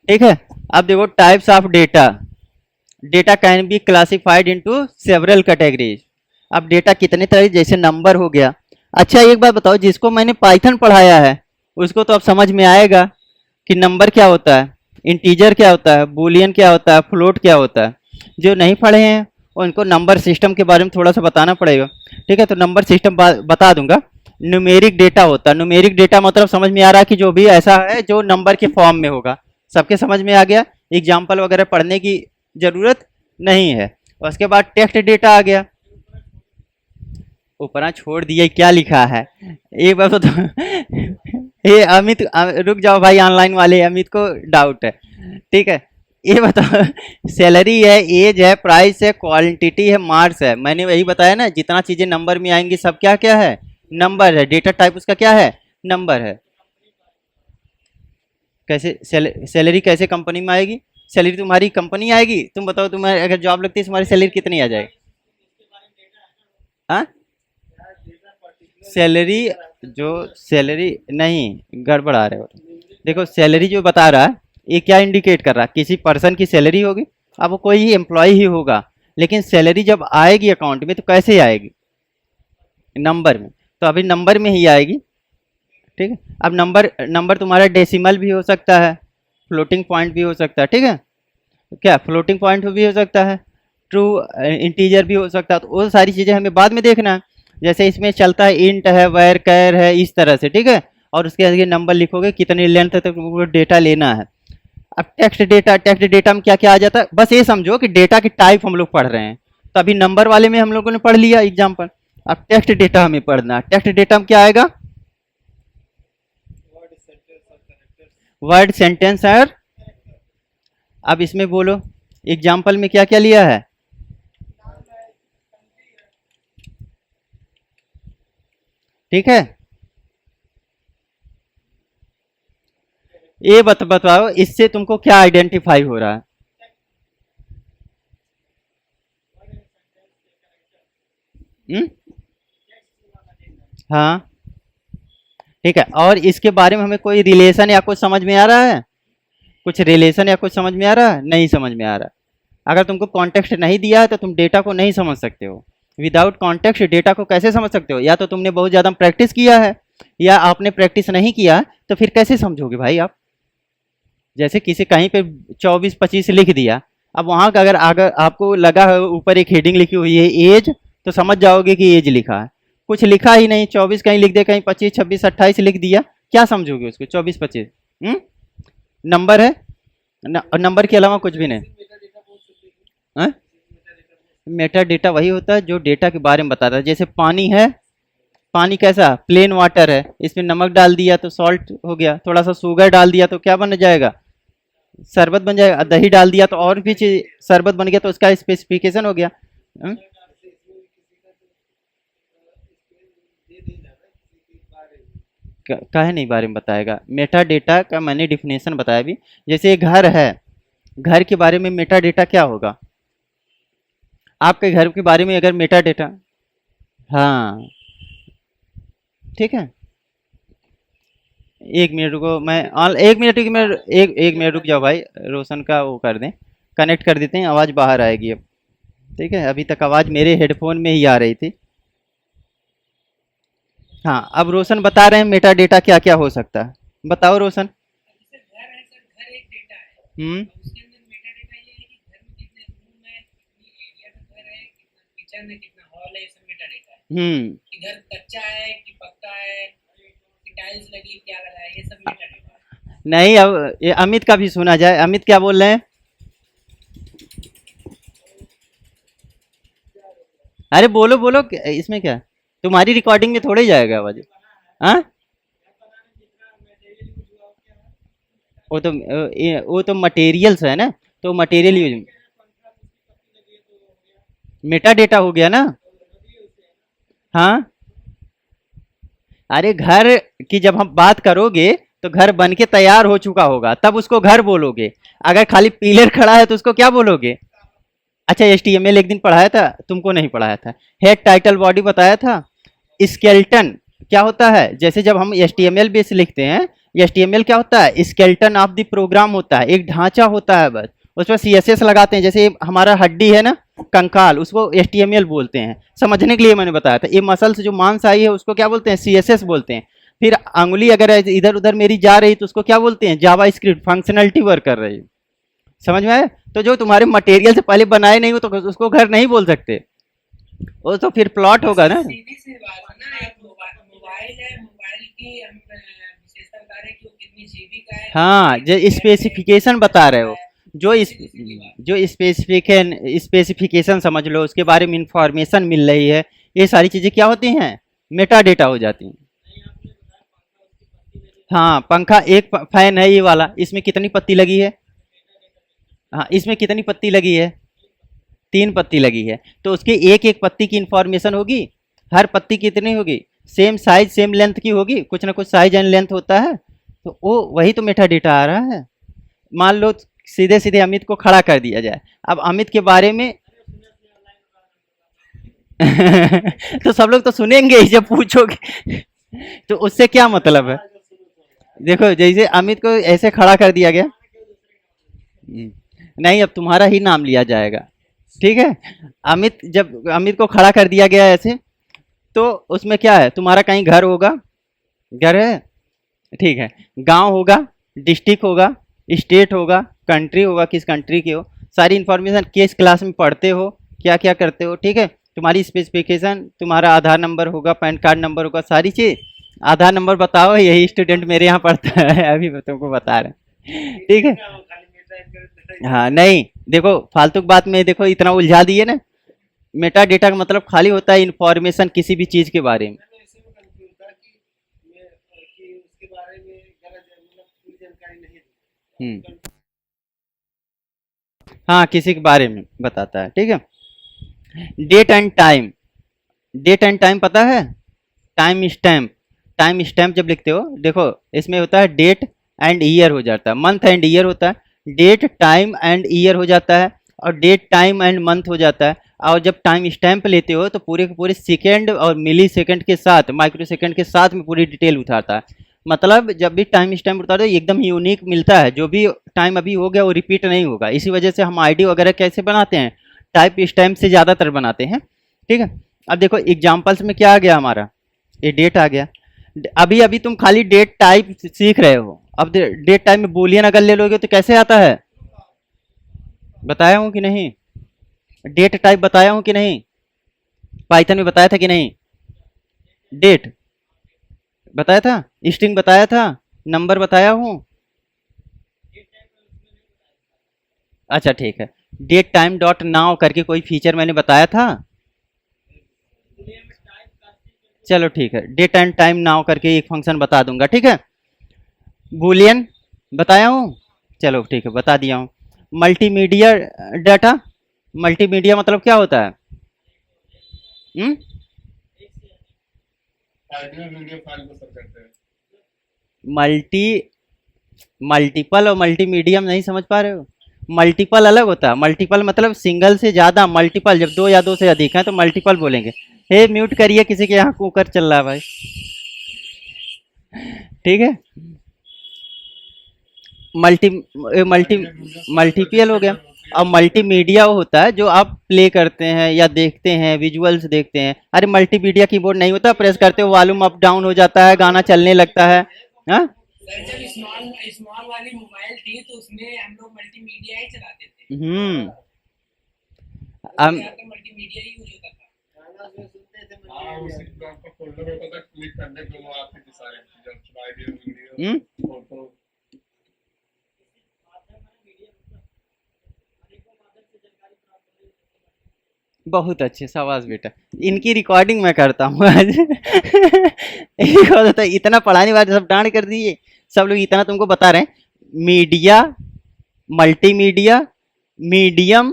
ठीक है। अब देखो types of data, data can be classified into several categories. अब डेटा कितने तरह, जैसे नंबर हो गया। अच्छा एक बात बताओ, जिसको मैंने पाइथन पढ़ाया है उसको तो अब समझ में आएगा कि नंबर क्या होता है, इंटीजर क्या होता है, बूलियन क्या होता है, फ्लोट क्या होता है। जो नहीं पढ़े हैं उनको नंबर सिस्टम के बारे में थोड़ा सा बताना पड़ेगा। ठीक है, तो नंबर सिस्टम बता दूंगा। न्यूमेरिक डेटा होता है, न्यूमेरिक डेटा मतलब समझ में आ रहा है कि जो भी ऐसा है जो नंबर के फॉर्म में होगा। सबके समझ में आ गया, एग्जाम्पल वगैरह पढ़ने की ज़रूरत नहीं है। उसके बाद टेक्स्ट डेटा आ गया, ऊपरा छोड़ दिया क्या लिखा है एक बार तो ये अमित रुक जाओ भाई, ऑनलाइन वाले अमित को डाउट है, ठीक है। ये बताओ सैलरी है, एज है, प्राइस है, क्वांटिटी है, मार्क्स है। मैंने वही बताया ना, जितना चीजें नंबर में आएंगी सब क्या क्या है, नंबर है। डेटा टाइप उसका क्या है, नंबर है। कैसे सैलरी कैसे कंपनी में आएगी, सैलरी तुम्हारी कंपनी आएगी। तुम बताओ, तुम्हारी अगर जॉब लगती है तुम्हारी सैलरी कितनी आ जाएगी। हाँ सैलरी, जो सैलरी नहीं, गड़बड़ा रहे हो। देखो सैलरी जो बता रहा है ये क्या इंडिकेट कर रहा है, किसी पर्सन की सैलरी होगी। अब वो कोई ही एम्प्लॉय ही होगा, लेकिन सैलरी जब आएगी अकाउंट में तो कैसे आएगी, नंबर में। तो अभी नंबर में ही आएगी, ठीक है। अब नंबर नंबर तुम्हारा डेसिमल भी हो सकता है, फ्लोटिंग पॉइंट भी हो सकता है, ठीक है। क्या फ्लोटिंग पॉइंट भी हो सकता है, ट्रू इंटीजर भी हो सकता है। तो वो सारी चीज़ें हमें बाद में देखना है। जैसे इसमें चलता है इंट है, वेर कैर है, इस तरह से, ठीक है। और उसके आगे नंबर लिखोगे, कितनी लेंथ तक तुमको डेटा लेना है। अब टेक्स्ट डेटा, टेक्स्ट डेटा में क्या क्या आ जाता है, बस ये समझो कि डेटा की टाइप हम लोग पढ़ रहे हैं। तो अभी नंबर वाले में हम लोगों ने पढ़ लिया एग्जाम्पल, अब टेक्स्ट डेटा हमें पढ़ना है। टेक्स्ट डेटा में क्या आएगा, वर्ड, सेंटेंस और, अब इसमें बोलो एग्जाम्पल में क्या क्या लिया है, ठीक है। ये बताओ इससे तुमको क्या आइडेंटिफाई हो रहा है। हुँ? हाँ ठीक है। और इसके बारे में हमें कोई रिलेशन या कुछ समझ में आ रहा है, कुछ रिलेशन या कुछ समझ में आ रहा है, नहीं समझ में आ रहा। अगर तुमको कॉन्टेक्स्ट नहीं दिया है तो तुम डेटा को नहीं समझ सकते हो। विदाउट कॉन्टेक्स्ट डेटा को कैसे समझ सकते हो, या तो तुमने बहुत ज़्यादा प्रैक्टिस किया है या आपने प्रैक्टिस नहीं किया, तो फिर कैसे समझोगे भाई आप। जैसे किसी कहीं पे 24-25 लिख दिया, अब वहाँ का अगर आपको लगा है ऊपर एक हेडिंग लिखी हुई है एज, तो समझ जाओगे कि एज लिखा है। कुछ लिखा ही नहीं, 24 कहीं लिख दिया, कहीं 25, 26, 28 लिख दिया, क्या समझोगे उसको 24-25। नंबर है, नंबर के अलावा कुछ भी नहीं। हाँ? मेटा डेटा वही होता है जो डेटा के बारे में बताता है। जैसे पानी है, पानी कैसा, प्लेन वाटर है, इसमें नमक डाल दिया तो सॉल्ट हो गया, थोड़ा सा शुगर डाल दिया तो क्या बन जाएगा, शरबत बन जाएगा। दही डाल दिया तो और भी चीज शरबत बन गया, तो उसका स्पेसिफिकेशन हो गया। हम्म? काहे नहीं बारे में बताएगा, मेटा डेटा का मैंने डिफिनेशन बताया भी। जैसे घर है, घर के बारे में मेटा डेटा क्या होगा, आपके घर के बारे में अगर मेटा डेटा, हाँ ठीक है। एक मिनट रुको, मैं एक मिनट, एक मिनट रुक जाओ भाई, रोशन का वो कर दें, कनेक्ट कर देते हैं, आवाज़ बाहर आएगी अब, ठीक है। अभी तक आवाज़ मेरे हेडफोन में ही आ रही थी। हाँ अब रोशन बता रहे हैं मेटा डेटा क्या क्या हो सकता है, बताओ रोशन। हम्म। हम्म। नहीं अब ये अमित का भी सुना जाए, अमित क्या बोल रहे हैं। अरे बोलो बोलो, इसमें क्या, तुम्हारी रिकॉर्डिंग में थोड़े जाएगा आवाज। हाँ वो तो मटेरियल्स है ना, तो मटेरियल यूज, मेटा डेटा हो गया ना। हाँ अरे घर की जब हम बात करोगे तो घर बन के तैयार हो चुका होगा, तब उसको घर बोलोगे। अगर खाली पिलर खड़ा है तो उसको क्या बोलोगे। अच्छा HTML एक दिन पढ़ाया था, तुमको नहीं पढ़ाया था। हेड टाइटल बॉडी बताया था। स्केल्टन क्या होता है, जैसे जब हम HTML बेस लिखते हैं, HTML क्या होता है, स्केल्टन ऑफ द प्रोग्राम होता है, एक ढांचा होता है बस, उस पर CSS लगाते हैं। जैसे हमारा हड्डी है ना, कंकाल, उसको HTML बोलते हैं। समझने के लिए मैंने बताया था, ये मसल्स जो मांसपेशी है उसको क्या बोलते हैं, CSS बोलते हैं। फिर अंगुली अगर इधर उधर मेरी जा रही तो उसको क्या बोलते हैं, जावा स्क्रिप्ट, फंक्शनलिटी वर्क कर रही है। समझ में आया। तो जो तुम्हारे मटेरियल से पहले बनाए नहीं हो तो उसको घर नहीं बोल सकते, वो तो फिर प्लॉट होगा ना। हाँ जो स्पेसिफिकेशन बता रहे हो, जो इस जो स्पेसिफिकेशन समझ लो, उसके बारे में इंफॉर्मेशन मिल रही है, ये सारी चीज़ें क्या होती हैं, मेटा डेटा हो जाती हैं। हाँ, पंखा एक फैन है ये वाला, इसमें कितनी पत्ती लगी है? हाँ, इसमें कितनी पत्ती लगी है? 3 पत्ती लगी है, तो उसके एक एक पत्ती की इंफॉर्मेशन होगी। हर पत्ती कितनी होगी? सेम साइज सेम लेंथ की होगी, कुछ ना कुछ साइज एंड लेंथ होता है, तो वो वही तो मेटा डेटा आ रहा है। मान लो सीधे सीधे अमित को खड़ा कर दिया जाए, अब अमित के बारे में तो सब लोग तो सुनेंगे ही जब पूछोगे। तो उससे क्या मतलब है? देखो जैसे अमित को ऐसे खड़ा कर दिया गया, नहीं अब तुम्हारा ही नाम लिया जाएगा, ठीक है। अमित, जब अमित को खड़ा कर दिया गया ऐसे, तो उसमें क्या है, तुम्हारा कहीं घर होगा, घर है, ठीक है, गांव होगा, डिस्ट्रिक्ट होगा, स्टेट होगा, कंट्री होगा, किस कंट्री के हो, सारी इन्फॉर्मेशन, किस क्लास में पढ़ते हो, क्या क्या करते हो, ठीक है, तुम्हारी स्पेसिफिकेशन, तुम्हारा आधार नंबर होगा, पैन कार्ड नंबर होगा, सारी चीज़। आधार नंबर बताओ, यही स्टूडेंट मेरे यहाँ पढ़ता है, अभी मैं तुमको बता रहे हैं, ठीक है। हाँ नहीं, देखो फालतू की बात में देखो इतना उलझा दिए ना। मेटा डेटा का मतलब खाली होता है इंफॉर्मेशन किसी भी चीज़ के बारे में। हम्म, हाँ किसी के बारे में बताता है, ठीक है। Date and time, date and time पता है? टाइम स्टैम्प, टाइम स्टैम्प जब लिखते हो, देखो इसमें होता है डेट एंड ईयर हो जाता है, मंथ एंड ईयर होता है, डेट टाइम एंड ईयर हो जाता है, और डेट टाइम एंड मंथ हो जाता है। और जब टाइम स्टैम्प लेते हो तो पूरे के पूरे सेकेंड और मिली सेकेंड के साथ, माइक्रो सेकेंड के साथ में पूरी डिटेल उतारता है। मतलब जब भी टाइम स्टैम्प उतारते हो एकदम यूनिक मिलता है, जो भी टाइम अभी हो गया वो रिपीट नहीं होगा। इसी वजह से हम आईडी वगैरह कैसे बनाते हैं, टाइप स्टैम्प से ज़्यादातर बनाते हैं, ठीक है। अब देखो एग्जाम्पल्स में क्या आ गया हमारा, ये डेट आ गया। अभी अभी तुम खाली डेट टाइप सीख रहे हो, अब डेट टाइप में बूलियन अगर ले लोगे तो कैसे आता है, बताया हूँ कि नहीं? डेट टाइप बताया हूँ कि नहीं? पाइथन में बताया था कि नहीं? डेट बताया था, स्ट्रिंग बताया था, नंबर बताया हूँ। अच्छा ठीक है, डेट टाइम डॉट नाउ करके कोई फीचर मैंने बताया था? चलो ठीक है, डेट एंड टाइम नाउ करके एक फंक्शन बता दूंगा, ठीक है। बूलियन बताया हूँ, चलो ठीक है बता दिया हूँ। मल्टीमीडिया डाटा, मल्टीमीडिया मतलब क्या होता है? हम्म, मल्टी, मल्टीपल और मल्टीमीडियम नहीं समझ पा रहे हो? मल्टीपल अलग होता है, मल्टीपल मतलब सिंगल से ज़्यादा, मल्टीपल जब दो या दो से अधिक हैं तो मल्टीपल बोलेंगे। हे म्यूट करिए, किसी के यहाँ कुकर चल रहा है भाई, ठीक है। मल्टी मल्टी मल्टीपल हो गया। अब मल्टीमीडिया वो होता है जो आप प्ले करते हैं या देखते हैं, विजुअल्स देखते हैं। अरे मल्टीमीडिया कीबोर्ड नहीं होता, प्रेस करते हो वॉल्यूम अप डाउन हो जाता है, गाना चलने लगता है। हाँ सर जब स्मॉल स्मॉल वाली मोबाइल थी तो उसमें हम लोग मल्टीमीडिया ही चलाते थे, हम्म, उसमें अब ज्यादातर मल्टीमीडिया ही यूज होता था। गाना जो सुनते थे हाँ उसी का फोल्डर होता था, क्लिक करने पे वो आते थे सारे जब आइडिया वीडियो हम्म, फोटो। बहुत अच्छे, शाबाश बेटा। इनकी रिकॉर्डिंग मैं करता हूँ आज। एक होता है, इतना पढ़ाने वाले सब डांट कर दिए, सब लोग इतना तुमको बता रहे हैं। मीडिया, मल्टीमीडिया, मीडियम,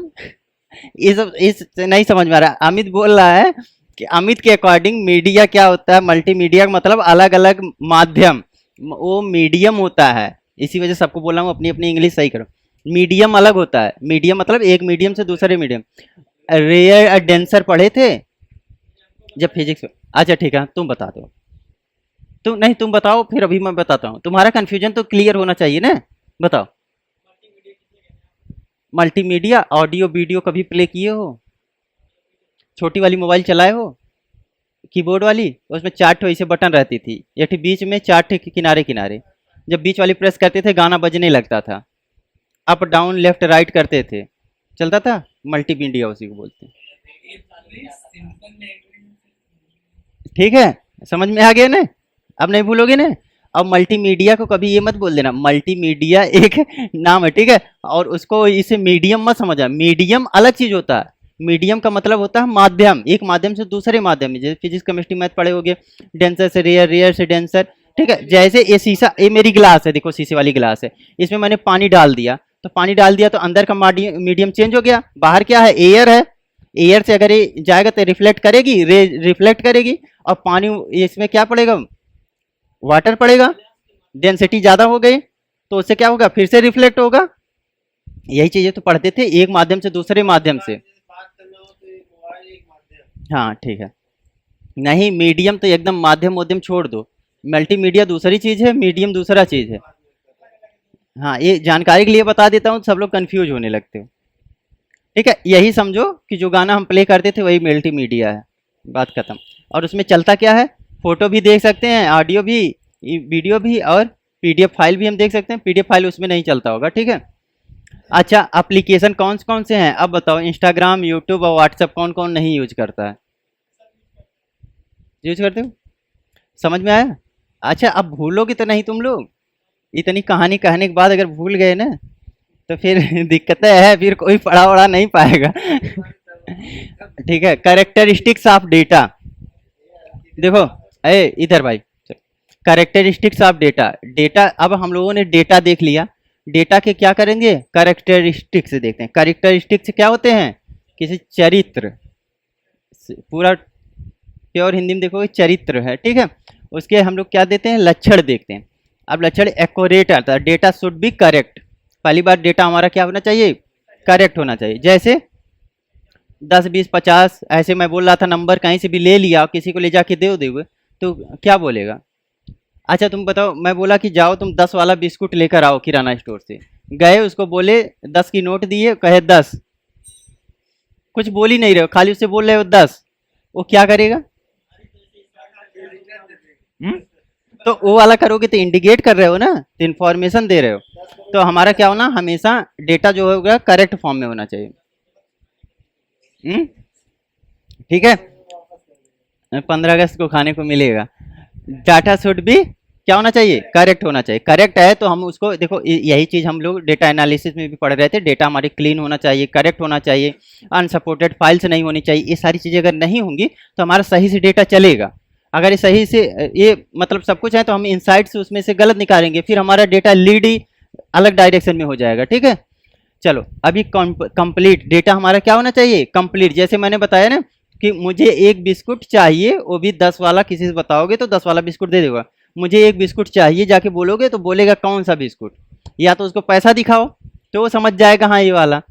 ये सब इस नहीं समझ में आ रहा। अमित बोल रहा है कि अमित के अकॉर्डिंग मीडिया क्या होता है, मल्टीमीडिया का मतलब अलग अलग माध्यम, वो मीडियम होता है। इसी वजह से सबको बोल रहा हूँ अपनी अपनी इंग्लिश सही करो। मीडियम अलग होता है, मीडियम मतलब एक मीडियम से दूसरे मीडियम। रेयर और डेंसर पढ़े थे जब फिजिक्स में? अच्छा ठीक है, तुम बता दो। तुम नहीं, तुम बताओ फिर अभी मैं बताता हूँ, तुम्हारा कन्फ्यूजन तो क्लियर होना चाहिए ना। बताओ। मल्टीमीडिया, ऑडियो वीडियो कभी प्ले किए हो? छोटी वाली मोबाइल चलाए हो, कीबोर्ड वाली, उसमें चार ठो ऐसे बटन रहती थी, एक ठो बीच में, चार ठो किनारे किनारे। जब बीच वाली प्रेस करते थे गाना बजने लगता था, अप डाउन लेफ्ट राइट करते थे, चलता था। मल्टीमीडिया उसी को बोलते हैं, सिंपल लैंग्वेज। ठीक है। समझ में आ गया ना? अब नहीं भूलोगे ना? अब मल्टीमीडिया को कभी ये मत बोल देना, मल्टीमीडिया एक नाम है, ठीक है, और उसको इसे मीडियम मत समझा, मीडियम अलग चीज होता है। मीडियम का मतलब होता है माध्यम, एक माध्यम से दूसरे माध्यम में, जैसे फिजिक्स केमिस्ट्री मैथ पढ़े होगे, डेंसर से रेयर, रेयर से डेंसर, ठीक है। जैसे ये शीशा, ये मेरी गिलास है, देखो शीशे वाली गिलास है, इसमें मैंने पानी डाल दिया, तो पानी डाल दिया तो अंदर का मीडियम चेंज हो गया, बाहर क्या है, एयर है, एयर से अगर ये जाएगा तो रिफ्लेक्ट करेगी, रे रिफ्लेक्ट करेगी, और पानी इसमें क्या पड़ेगा, वाटर पड़ेगा, डेंसिटी ज़्यादा हो गई तो उससे क्या होगा, फिर से रिफ्लेक्ट होगा। यही चीज़ें तो पढ़ते थे, एक माध्यम से दूसरे माध्यम से। हाँ ठीक है, नहीं मीडियम तो एकदम माध्यम माध्यम छोड़ दो, मल्टीमीडिया दूसरी चीज़ है, मीडियम दूसरा चीज़ है। हाँ ये जानकारी के लिए बता देता हूँ, सब लोग कंफ्यूज होने लगते हो, ठीक है। यही समझो कि जो गाना हम प्ले करते थे वही मल्टीमीडिया है, बात खत्म। और उसमें चलता क्या है, फोटो भी देख सकते हैं, ऑडियो भी, वीडियो भी, और पीडीएफ फाइल भी हम देख सकते हैं। पीडीएफ फाइल उसमें नहीं चलता होगा, ठीक है। अच्छा एप्लीकेशन कौन कौन से हैं अब बताओ, इंस्टाग्राम, यूट्यूब और व्हाट्सएप कौन कौन नहीं यूज करता है, यूज करते हो, समझ में आया। अच्छा अब भूलोगे तो नहीं तुम लोग, इतनी कहानी कहने के बाद अगर भूल गए ना तो फिर दिक्कतें है, फिर कोई पढ़ा वढ़ा नहीं पाएगा। ठीक है, कैरेक्टरिस्टिक्स ऑफ डेटा, देखो ए इधर भाई, कैरेक्टरिस्टिक्स ऑफ डेटा, डेटा अब हम लोगों ने डेटा देख लिया, डेटा के क्या करेंगे, कैरेक्टरिस्टिक्स देखते हैं। कैरेक्टरिस्टिक्स क्या होते हैं, किसी चरित्र, पूरा प्योर हिंदी में देखोगे चरित्र है, ठीक है। उसके हम लोग क्या देते हैं, लक्षण देखते हैं। अब लक्षण एक्यूरेट आता है, डेटा शुड बी करेक्ट, पहली बार डेटा हमारा क्या होना चाहिए, करेक्ट होना चाहिए। जैसे 10, 20, 50 ऐसे मैं बोल रहा था नंबर, कहीं से भी ले लिया, किसी को ले जाके दे दोगे तो क्या बोलेगा। अच्छा तुम बताओ, मैं बोला कि जाओ तुम 10 वाला बिस्कुट लेकर आओ किराना स्टोर से, गए उसको बोले 10 की नोट दिए, कहे 10, कुछ बोल ही नहीं रहे हो, खाली उससे बोल रहे हो 10, वो क्या करेगा। तो वो वाला करोगे तो इंडिकेट कर रहे हो ना, तो इन्फॉर्मेशन दे रहे हो। तो हमारा क्या होना, हमेशा डेटा जो होगा करेक्ट फॉर्म में होना चाहिए, ठीक है। 15 अगस्त को खाने को मिलेगा, डाटा शुड भी क्या होना चाहिए, करेक्ट होना चाहिए। करेक्ट है तो हम उसको देखो, यही चीज़ हम लोग डेटा एनालिसिस में भी पढ़ रहे थे, डेटा हमारी क्लीन होना चाहिए, करेक्ट होना चाहिए, अनसपोर्टेड फाइल्स नहीं होनी चाहिए। ये सारी चीज़ें अगर नहीं होंगी तो हमारा सही से डेटा चलेगा। अगर ये सही से ये मतलब सब कुछ है तो हम इनसाइट से उसमें से गलत निकालेंगे, फिर हमारा डेटा लीड ही अलग डायरेक्शन में हो जाएगा, ठीक है। चलो अभी कंप्लीट डेटा हमारा क्या होना चाहिए, कंप्लीट। जैसे मैंने बताया ना कि मुझे एक बिस्कुट चाहिए, वो भी 10 वाला, किसी से बताओगे तो 10 वाला बिस्कुट दे देगा। मुझे एक बिस्कुट चाहिए जाके बोलोगे तो बोलेगा कौन सा बिस्कुट, या तो उसको पैसा दिखाओ तो वो समझ जाएगा हाँ ये वाला,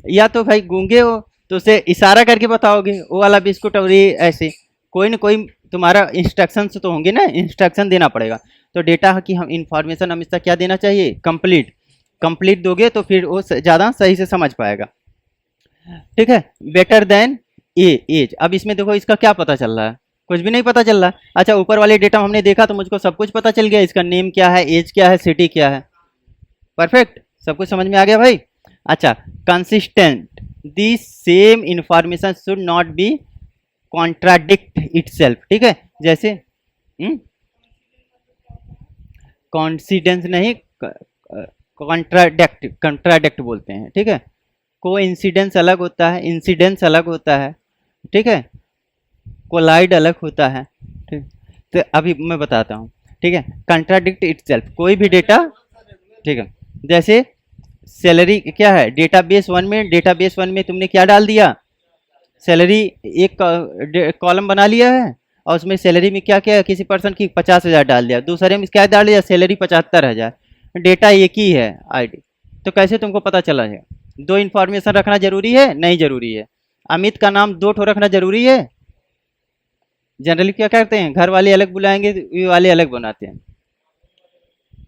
या तो भाई गूंगे हो तो उसे इशारा करके बताओगे वो वाला बिस्कुट, और ये ऐसे कोई ना कोई तुम्हारा इंस्ट्रक्शन तो होंगे ना, इंस्ट्रक्शन देना पड़ेगा। तो डेटा की हम इंफॉर्मेशन हमेशा क्या देना चाहिए, कंप्लीट। कंप्लीट दोगे तो फिर वो ज़्यादा सही से समझ पाएगा, ठीक है। बेटर देन एज, अब इसमें देखो इसका क्या पता चल रहा है, कुछ भी नहीं पता चल रहा। अच्छा ऊपर वाले डेटा हमने देखा तो मुझको सब कुछ पता चल गया, इसका नेम क्या है, एज क्या है, सिटी क्या है, परफेक्ट, सब कुछ समझ में आ गया भाई। अच्छा consistent, the same information should not be contradict itself, ठीक है। जैसे कॉन्सिडेंस नहीं, कंट्राडिक्ट बोलते हैं, ठीक है। कोइंसिडेंस अलग होता है, इंसिडेंस अलग होता है, ठीक है, कोलाइड अलग होता है, ठीक। तो अभी मैं बताता हूँ, ठीक है। कंट्राडिक्ट इटसेल्फ, कोई भी डेटा, ठीक है। जैसे सैलरी क्या है, डेटाबेस 1 में, डेटाबेस 1 में तुमने क्या डाल दिया, सैलरी एक कॉलम बना लिया है, और उसमें सैलरी में क्या क्या है, किसी पर्सन की 50,000 डाल दिया, दूसरे में क्या डाल दिया, सैलरी 75,000, डेटा एक ही है आईडी, तो कैसे तुमको पता चला है। 2 इन्फॉर्मेशन रखना जरूरी है, नहीं जरूरी है। अमित का नाम 2 ठो रखना जरूरी है, जनरली क्या करते हैं, घर वाले अलग बुलाएंगे, ये वाले अलग बनाते हैं,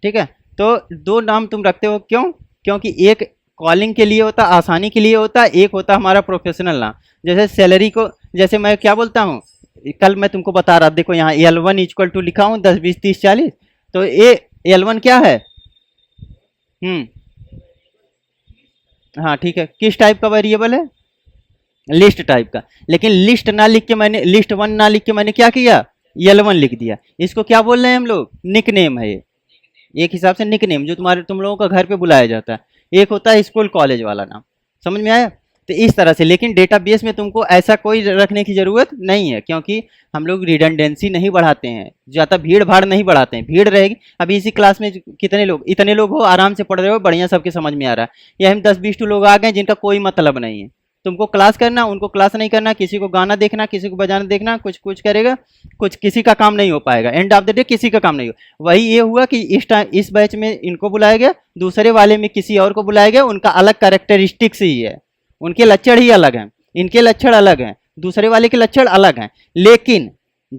ठीक है। तो 2 नाम तुम रखते हो, क्यों, क्योंकि एक कॉलिंग के लिए होता, आसानी के लिए होता, एक होता हमारा प्रोफेशनल नाम। जैसे सैलरी को, जैसे मैं क्या बोलता हूँ, कल मैं तुमको बता रहा, देखो यहाँ L1 = लिखा हूँ 10, 20, 30, 40, तो ये L1 क्या है, हाँ ठीक है, किस टाइप का वेरिएबल है, लिस्ट टाइप का। लेकिन लिस्ट ना लिख के मैंने, लिस्ट 1 ना लिख के मैंने क्या किया, L1 लिख दिया। इसको क्या बोल रहे हैं हम लोग, निक नेम है ये, एक हिसाब से निक नेम जो तुम लोगों का घर पे बुलाया जाता है, एक होता है स्कूल कॉलेज वाला नाम। समझ में आया? तो इस तरह से, लेकिन डेटाबेस में तुमको ऐसा कोई रखने की ज़रूरत नहीं है, क्योंकि हम लोग रिडंडेंसी नहीं बढ़ाते हैं, ज़्यादा भीड़ भाड़ नहीं बढ़ाते हैं। भीड़ रहेगी, अभी इसी क्लास में कितने लोग, इतने लोग हो, आराम से पढ़ रहे हो, बढ़िया, सबके समझ में आ रहा है। या हम 10-20 लोग आ गए जिनका कोई मतलब नहीं है, तुमको क्लास करना, उनको क्लास नहीं करना, किसी को गाना देखना, किसी को बजाना देखना, कुछ कुछ करेगा, कुछ किसी का काम नहीं हो पाएगा। एंड ऑफ द डे किसी का काम नहीं हो। वही ये हुआ कि इस टाइम इस बैच में इनको बुलाया गया, दूसरे वाले में किसी और को बुलाया गया, उनका अलग कैरेक्टरिस्टिक्स ही है, उनके लक्षण ही अलग हैं, इनके लक्षण अलग हैं, दूसरे वाले के लक्षण अलग हैं। लेकिन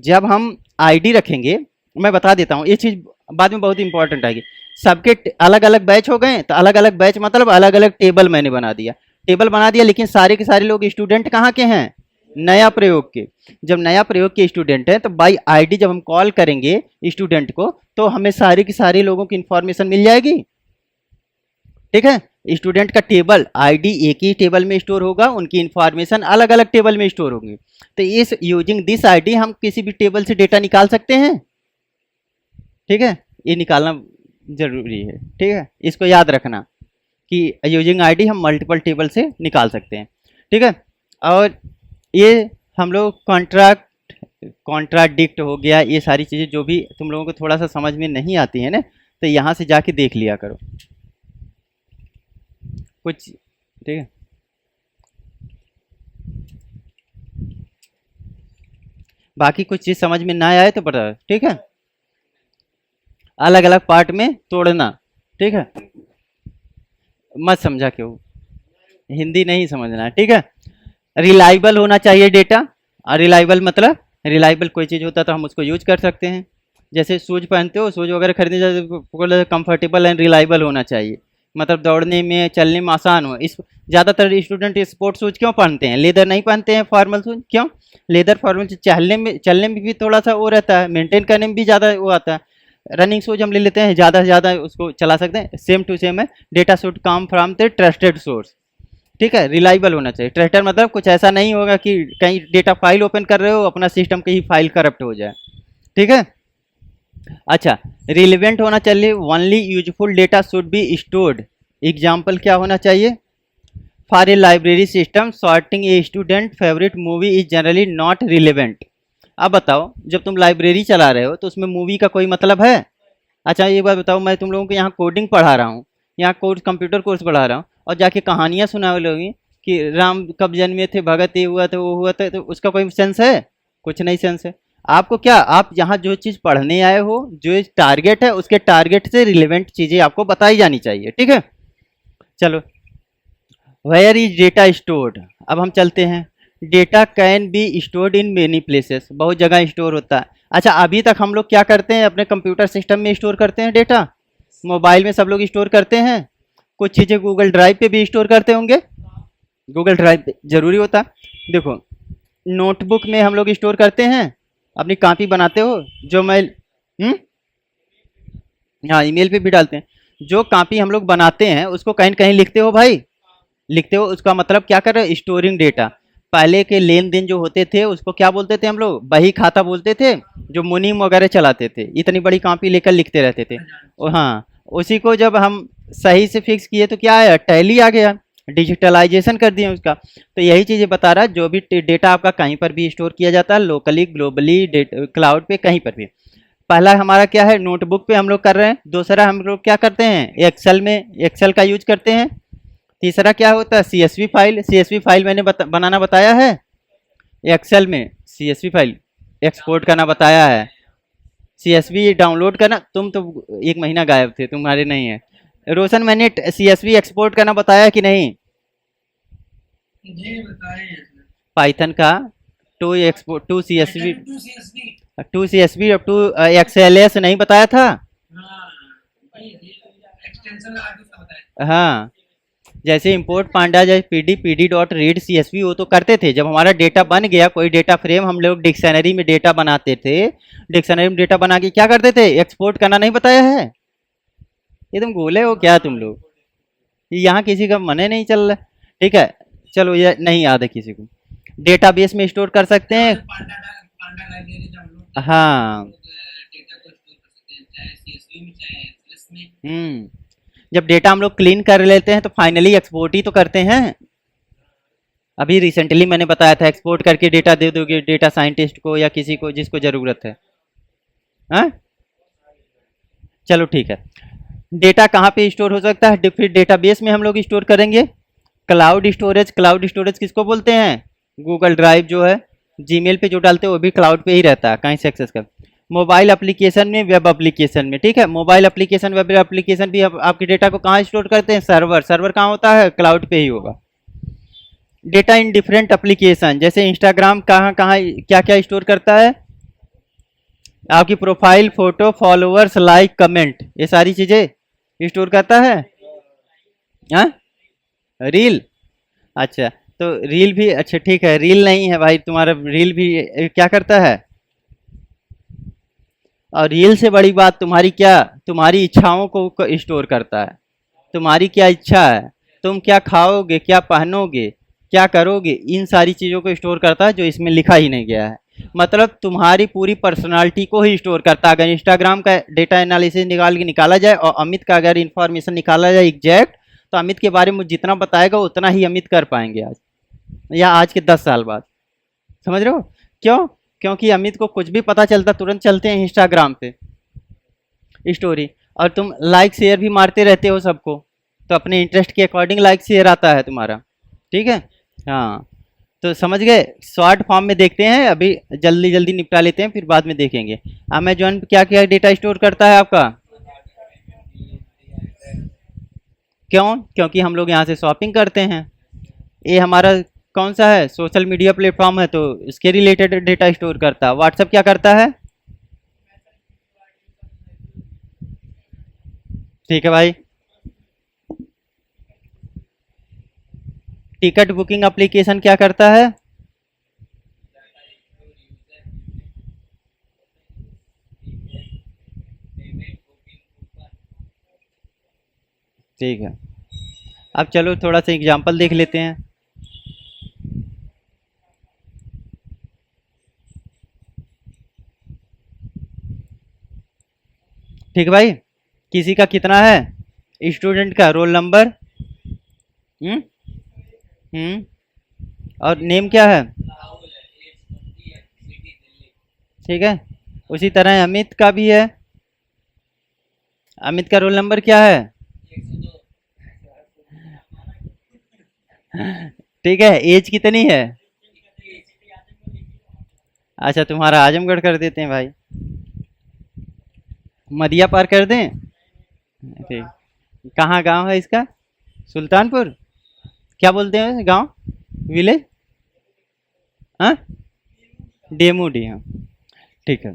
जब हम आईडी रखेंगे, मैं बता देता हूँ, ये चीज़ बाद में बहुत इंपॉर्टेंट आएगी। सबके अलग अलग बैच हो गए, तो अलग अलग बैच मतलब अलग अलग टेबल मैंने बना दिया, टेबल बना दिया, लेकिन सारे के सारे लोग स्टूडेंट कहाँ के हैं? नया प्रयोग के। जब नया प्रयोग के स्टूडेंट हैं तो बाई आईडी जब हम कॉल करेंगे स्टूडेंट को, तो हमें सारे के सारे लोगों की इंफॉर्मेशन मिल जाएगी। ठीक है, स्टूडेंट का टेबल आईडी एक ही टेबल में स्टोर होगा, उनकी इंफॉर्मेशन अलग अलग टेबल में स्टोर होंगी। तो इस यूजिंग दिस आईडी हम किसी भी टेबल से डेटा निकाल सकते हैं। ठीक है, ये निकालना जरूरी है। ठीक है, इसको याद रखना कि यूजिंग आईडी हम मल्टीपल टेबल से निकाल सकते हैं। ठीक है, और ये हम लोग कॉन्ट्राडिक्ट हो गया, ये सारी चीज़ें जो भी तुम लोगों को थोड़ा सा समझ में नहीं आती है ना, तो यहाँ से जाके देख लिया करो कुछ। ठीक है, बाकी कुछ चीज़ समझ में ना आए तो बता। ठीक है, अलग अलग पार्ट में तोड़ना। ठीक है, मत समझा क्यों, हिंदी नहीं समझना। ठीक है, रिलायबल होना चाहिए डेटा। और रिलायबल मतलब रिलायबल कोई चीज़ होता है तो हम उसको यूज कर सकते हैं। जैसे शूज पहनते हो, शूज वगैरह खरीदने जाते हो, कंफर्टेबल एंड रिलायबल होना चाहिए, मतलब दौड़ने में चलने में आसान हो। इस ज़्यादातर स्टूडेंट स्पोर्ट्स शूज क्यों पहनते हैं? लेदर नहीं पहनते हैं, फॉर्मल शूज क्यों? लेदर फॉर्मल शूज चलने में भी थोड़ा सा वो रहता है, मेंटेन करने में भी ज़्यादा वो आता है। रनिंग शूज हम ले लेते हैं, ज़्यादा से ज़्यादा उसको चला सकते हैं। सेम टू सेम है, data should come from the trusted source. ठीक है, रिलायबल होना चाहिए। ट्रस्टेड मतलब कुछ ऐसा नहीं होगा कि कहीं डेटा फाइल ओपन कर रहे हो, अपना सिस्टम की ही फाइल करप्ट हो जाए। ठीक है, अच्छा, रिलेवेंट होना चाहिए। Only useful data should be stored. Example क्या होना चाहिए? For a library system sorting a student favourite movie is generally not relevant. अब बताओ, जब तुम लाइब्रेरी चला रहे हो तो उसमें मूवी का कोई मतलब है? अच्छा ये बात बताओ, मैं तुम लोगों को यहाँ कोडिंग पढ़ा रहा हूँ, यहाँ कोर्स कंप्यूटर कोर्स पढ़ा रहा हूँ, और जाके कहानियाँ सुना लोगी कि राम कब जन्मे थे, भगत ये हुआ था, वो हुआ था, तो उसका कोई सेंस है? कुछ नहीं सेंस है। आपको क्या, आप यहाँ जो चीज़ पढ़ने आए हो, जो टारगेट है, उसके टारगेट से रिलेवेंट चीज़ें आपको बताई जानी चाहिए। ठीक है, चलो, वेयर इज डेटा स्टोर्ड। अब हम चलते हैं। Data can be stored in many places, बहुत जगह स्टोर होता है। अच्छा, अभी तक हम लोग क्या करते हैं? अपने कंप्यूटर सिस्टम में स्टोर करते हैं डेटा, मोबाइल में सब लोग स्टोर करते हैं, कुछ चीज़ें गूगल ड्राइव पे भी स्टोर करते होंगे। गूगल ड्राइव पे जरूरी होता। देखो, नोटबुक में हम लोग स्टोर करते हैं, अपनी कॉपी बनाते हो, जो मेल, हाँ ईमेल पे भी डालते हैं। जो कॉपी हम लोग बनाते हैं उसको कहीं न कहीं लिखते हो भाई, लिखते हो, उसका मतलब क्या कर रहे हो? Storing data. पहले के लेन देन जो होते थे उसको क्या बोलते थे हम लोग? बही खाता बोलते थे, जो मुनीम वगैरह चलाते थे, इतनी बड़ी कॉपी लेकर लिखते रहते थे। और हाँ, उसी को जब हम सही से फिक्स किए तो क्या आया? टैली आ गया, डिजिटलाइजेशन कर दिए उसका। तो यही चीज़ें बता रहा है, जो भी डेटा आपका कहीं पर भी स्टोर किया जाता है, लोकली, ग्लोबली, क्लाउड पे, कहीं पर भी। पहला हमारा क्या है? नोटबुक पे हम लोग कर रहे हैं। दूसरा हम लोग क्या करते हैं? एक्सेल में, एक्सेल का यूज करते हैं। तीसरा क्या होता है? CSV file. CSV फाइल मैंने बनाना बताया है, एक्सेल में CSV फाइल एक्सपोर्ट करना बताया है। CSV डाउनलोड करना, तुम तो 1 महीना गायब थे, तुम्हारे नहीं है। रोशन, मैंने CSV एक्सपोर्ट करना बताया कि नहीं? जी बताएं। पाइथन का to export, to CSV, to CSV. To CSV और टू XLS नहीं बताया था? हाँ, एक्सटेंशन आगे से बताएं। हाँ, जैसे इंपोर्ट पांडा, जैसे pd डॉट रीड CSV, वो तो करते थे। जब हमारा डेटा बन गया, कोई डेटा फ्रेम, हम लोग डिक्शनरी में डेटा बनाते थे, डिक्शनरी में डेटा बना के क्या करते थे? एक्सपोर्ट करना नहीं बताया है? ये तुम भूले हो क्या तुम लोग? यहाँ किसी का मन ही नहीं चल रहा। ठीक है, चलो, ये नहीं याद है किसी को। डेटाबेस में स्टोर कर सकते हैं। पांडा लाइब्रेरी डाउनलोड, हाँ, डेटा को स्टोर कर सकते हैं, चाहे CSV में, चाहे एक्सएलएस उसमें। जब डेटा हम लोग क्लीन कर लेते हैं तो फाइनली एक्सपोर्ट ही तो करते हैं। अभी रिसेंटली मैंने बताया था एक्सपोर्ट करके डेटा दे दोगे डेटा साइंटिस्ट को या किसी को जिसको ज़रूरत है। हाँ, चलो ठीक है। डेटा कहाँ पे स्टोर हो सकता है? डिफरेंट डेटाबेस में हम लोग स्टोर करेंगे। क्लाउड स्टोरेज किसको बोलते हैं? गूगल ड्राइव जो है, जीमेल पे जो डालते हैं वो भी क्लाउड पे ही रहता है, कहीं से एक्सेस कर। मोबाइल एप्लीकेशन में, वेब एप्लीकेशन में, ठीक है। मोबाइल एप्लीकेशन, वेब एप्लीकेशन भी आपके डेटा को कहाँ स्टोर करते हैं? सर्वर कहाँ होता है? क्लाउड पे ही होगा। डेटा इन डिफरेंट एप्लीकेशन, जैसे इंस्टाग्राम कहाँ कहाँ क्या क्या स्टोर करता है? आपकी profile, photo, followers, like, comment, ये सारी चीज़ें स्टोर करता है। हाँ, रील, अच्छा तो रील भी, अच्छा ठीक है, रील नहीं है भाई तुम्हारा, रील भी क्या करता है? और रील से बड़ी बात तुम्हारी क्या, तुम्हारी इच्छाओं को स्टोर करता है। तुम्हारी क्या इच्छा है, तुम क्या खाओगे, क्या पहनोगे, क्या करोगे, इन सारी चीज़ों को स्टोर करता है, जो इसमें लिखा ही नहीं गया है। मतलब तुम्हारी पूरी पर्सनालिटी को ही स्टोर करता है। अगर इंस्टाग्राम का डेटा एनालिसिस निकाला जाए और अमित का अगर इन्फॉर्मेशन निकाला जाए एग्जैक्ट, तो अमित के बारे में जितना बताएगा उतना ही अमित कर पाएंगे आज या आज के 10 साल बाद। समझ रहे हो क्यों? क्योंकि अमित को कुछ भी पता चलता तुरंत चलते हैं इंस्टाग्राम पे स्टोरी, और तुम लाइक शेयर भी मारते रहते हो सबको, तो अपने इंटरेस्ट के अकॉर्डिंग लाइक शेयर आता है तुम्हारा, ठीक है। हाँ, तो समझ गए। शॉर्ट फॉर्म में देखते हैं, अभी जल्दी जल्दी निपटा लेते हैं, फिर बाद में देखेंगे। अमेजॉन क्या क्या डेटा स्टोर करता है आपका? क्यों? क्योंकि हम लोग यहाँ से शॉपिंग करते हैं। ये हमारा कौन सा है? सोशल मीडिया प्लेटफॉर्म है, तो इसके रिलेटेड डेटा स्टोर करता है। व्हाट्सएप क्या करता है? ठीक है भाई। टिकट बुकिंग एप्लीकेशन क्या करता है? ठीक है, अब चलो थोड़ा सा एग्जांपल देख लेते हैं। ठीक है भाई, किसी का कितना है? स्टूडेंट का रोल नंबर, हम्म हम्म और नेम क्या है? राहुल है, एज 20 है, सिटी दिल्ली। ठीक है, उसी तरह अमित का भी है। अमित का रोल नंबर क्या है? 102। ठीक है, एज कितनी है? अच्छा, तुम्हारा आजमगढ़ कर देते हैं भाई, मदिया पार कर दें। ठीक, कहाँ गांव है इसका? सुल्तानपुर, क्या बोलते हैं गांव, विलेज? हाँ, डेमू डी, हाँ ठीक है।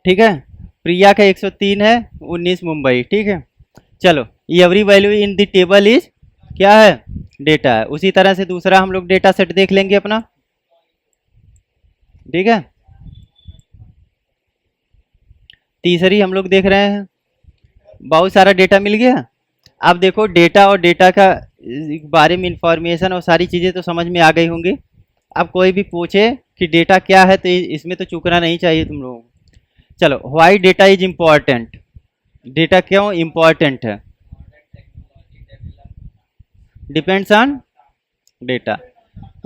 ठीक है, प्रिया का 103 है, 19 मुंबई, ठीक है। चलो, every value in the table is क्या है? डेटा है। उसी तरह से दूसरा हम लोग डेटा सेट देख लेंगे अपना, ठीक है। तीसरी हम लोग देख रहे हैं, बहुत सारा डेटा मिल गया। अब देखो, डेटा और डेटा का बारे में इंफॉर्मेशन और सारी चीज़ें तो समझ में आ गई होंगी। अब कोई भी पूछे कि डेटा क्या है तो इसमें तो चूकना नहीं चाहिए तुम लोगों को। चलो, why data is important? Data क्यों इम्पॉर्टेंट है? Depends on data.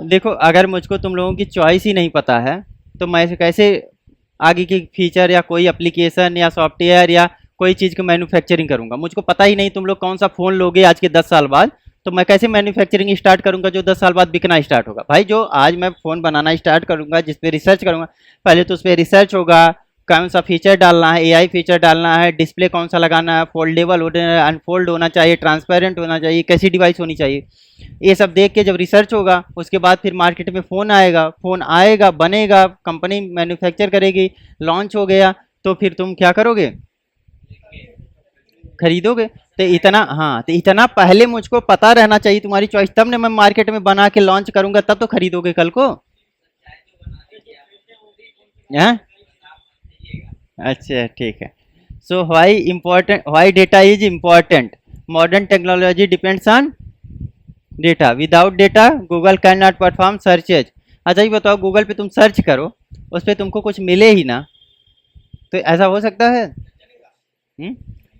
देखो, अगर मुझको तुम लोगों की चॉइस ही नहीं पता है तो मैं कैसे आगे की फीचर या कोई एप्लीकेशन या सॉफ्टवेयर या कोई चीज़ की मैन्युफैक्चरिंग करूंगा? मुझको पता ही नहीं तुम लोग कौन सा फ़ोन लोगे आज के 10 साल बाद, तो मैं कैसे मैन्युफैक्चरिंग स्टार्ट करूंगा जो 10 साल बाद बिकना स्टार्ट होगा? भाई, जो आज मैं फ़ोन बनाना स्टार्ट करूंगा, जिस पे रिसर्च करूंगा, पहले तो उस पर रिसर्च होगा, कौन सा फीचर डालना है, एआई फीचर डालना है, डिस्प्ले कौन सा लगाना है, फोल्डेबल होना, अनफोल्ड होना चाहिए, ट्रांसपेरेंट होना चाहिए, कैसी डिवाइस होनी चाहिए, ये सब देख के जब रिसर्च होगा, उसके बाद फिर मार्केट में फ़ोन आएगा, बनेगा, कंपनी मैन्युफैक्चर करेगी, लॉन्च हो गया, तो फिर तुम क्या करोगे? खरीदोगे। तो इतना, हाँ, तो इतना पहले मुझको पता रहना चाहिए तुम्हारी चॉइस, तब ना मैं मार्केट में बना के लॉन्च करूंगा, तब तो खरीदोगे कल को। हाँ, अच्छा ठीक है। So why data is important? Modern technology depends on data, without data Google can not perform searches. अच्छा, ये बताओ, गूगल पे तुम सर्च करो, उस पर तुमको कुछ मिले ही ना, तो ऐसा हो सकता है?